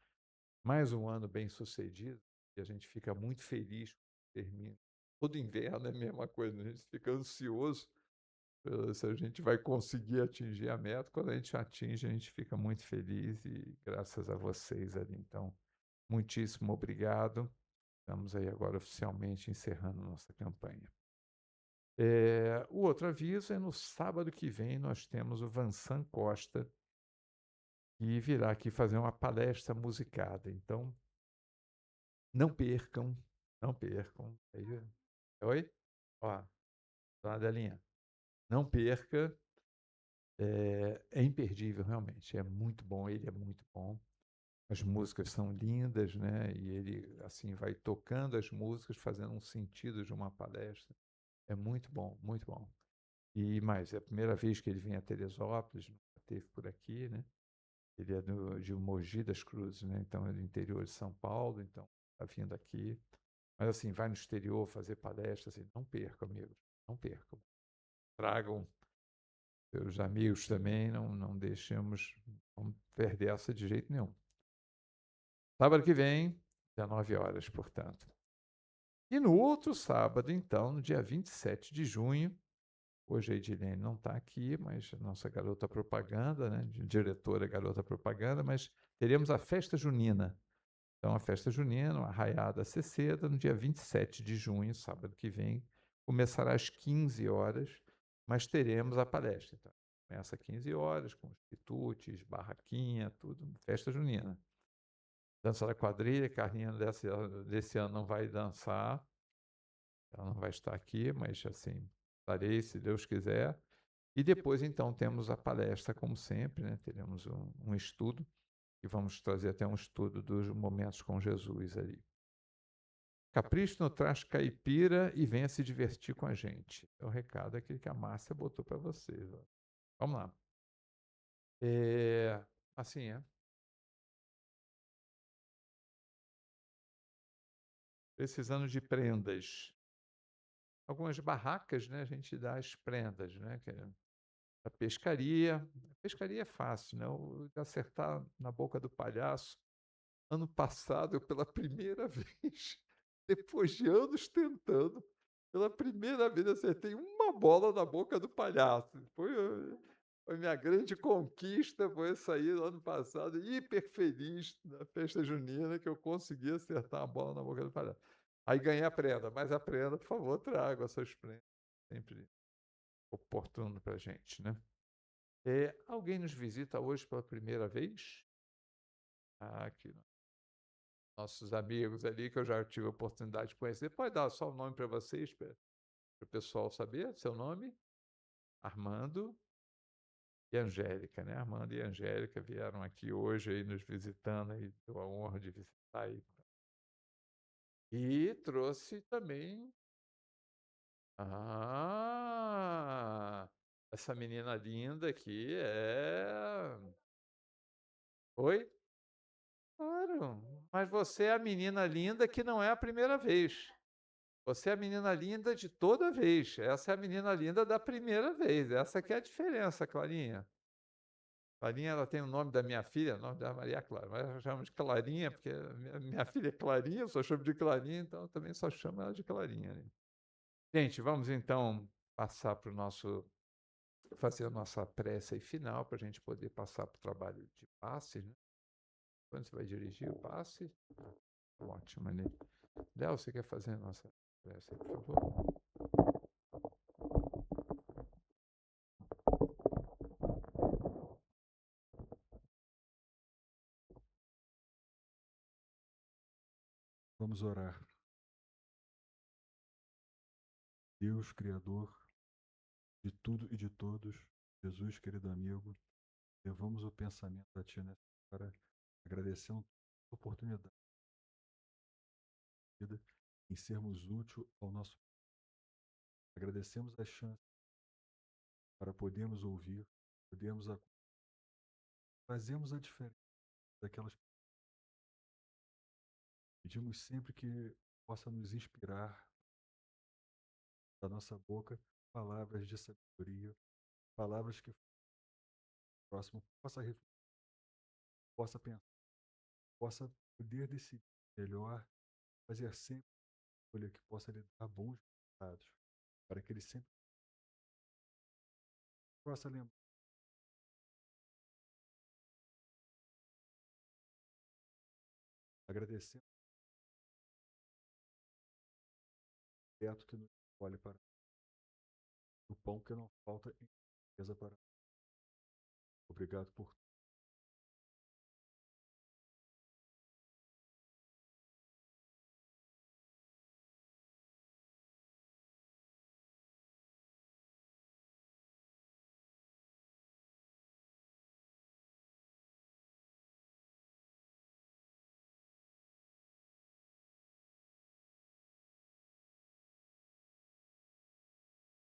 mais um ano bem sucedido. e a gente fica muito feliz quando termina. Todo inverno é a mesma coisa, né, a gente fica ansioso, se a gente vai conseguir atingir a meta. Quando a gente atinge, a gente fica muito feliz e graças a vocês ali. Então, muitíssimo obrigado. Estamos aí agora oficialmente encerrando nossa campanha. O outro aviso é no sábado que vem nós temos o Vansan Costa, que virá aqui fazer uma palestra musicada. Então, não percam, não percam. Oi? Ó, dona Adelinha, não perca. É imperdível, realmente. É muito bom, ele é muito bom. As músicas são lindas, né? E ele, assim, vai tocando as músicas, fazendo um sentido de uma palestra. É muito bom, muito bom. E mais, é a primeira vez que ele vem a Teresópolis, nunca teve por aqui, né? Ele é de Mogi das Cruzes, né? Então é do interior de São Paulo, então está vindo aqui. Mas assim, vai no exterior fazer palestras, assim, não percam, amigos, não percam. Tragam seus amigos também, não deixemos, não perder essa de jeito nenhum. Sábado que vem, 19 horas, portanto. E no outro sábado, então, no dia 27 de junho, hoje a Edilene não está aqui, mas a nossa garota propaganda, né, diretora garota propaganda, mas teremos a festa junina. Então, a festa junina, uma arraiada Ceceda, no dia 27 de junho, sábado que vem, começará às 15 horas, mas teremos a palestra. Então, começa às 15 horas, com os quitutes, barraquinha, tudo, festa junina. Dança da quadrilha, Carlinha desse ano não vai dançar, ela não vai estar aqui, mas assim, estarei, se Deus quiser. E depois, então, temos a palestra, como sempre, né? Teremos um estudo, e vamos trazer até um estudo dos momentos com Jesus ali. Capricho no traje caipira e venha se divertir com a gente. É o recado aquele que a Márcia botou para vocês. Ó. Vamos lá. Assim, precisando de prendas. Algumas barracas, né, a gente dá as prendas, né, que é a pescaria. A pescaria é fácil, né? O de acertar na boca do palhaço. Ano passado, eu pela primeira vez, depois de anos tentando, pela primeira vez acertei uma bola na boca do palhaço. Foi minha grande conquista, foi sair no ano passado, hiper feliz na festa junina, que eu consegui acertar a bola na boca do palhaço. Aí ganhei a prenda, mas a prenda, por favor, traga as suas prendas. Sempre oportuno para a gente, né? Alguém nos visita hoje pela primeira vez? Aqui, nossos amigos ali, que eu já tive a oportunidade de conhecer. Pode dar só o nome para vocês, para o pessoal saber, seu nome? Armando e Angélica, né? Armando e Angélica vieram aqui hoje aí nos visitando, aí, deu a honra de visitar aí. E trouxe também. Essa menina linda aqui é. Oi? Claro, mas você é a menina linda que não é a primeira vez. Você é a menina linda de toda vez. Essa é a menina linda da primeira vez. Essa que é a diferença, Clarinha. Clarinha, ela tem o nome da minha filha, o nome da Maria Clara, mas eu chamo de Clarinha, porque minha filha é Clarinha, eu só chamo de Clarinha, então eu também só chamo ela de Clarinha. Né? Gente, vamos então passar para o nosso. Fazer a nossa prece aí final, para a gente poder passar para o trabalho de passe. Né? Quando você vai dirigir o passe? Ótimo, né? Léo, você quer fazer a nossa prece aí, por favor? Vamos orar. Deus, Criador de tudo e de todos, Jesus, querido amigo, levamos o pensamento a Ti nessa hora, agradecendo a oportunidade de vida em sermos úteis ao nosso. Agradecemos a chance para podermos ouvir, podermos fazermos a diferença daquelas. Pedimos sempre que possa nos inspirar da nossa boca palavras de sabedoria, palavras que o próximo possa refletir, possa pensar, possa poder decidir melhor fazer sempre uma escolha que possa lhe dar bons resultados, para que ele sempre possa lembrar. Agradecer o teto que nos olhe para o pão que não falta em mesa para. Obrigado por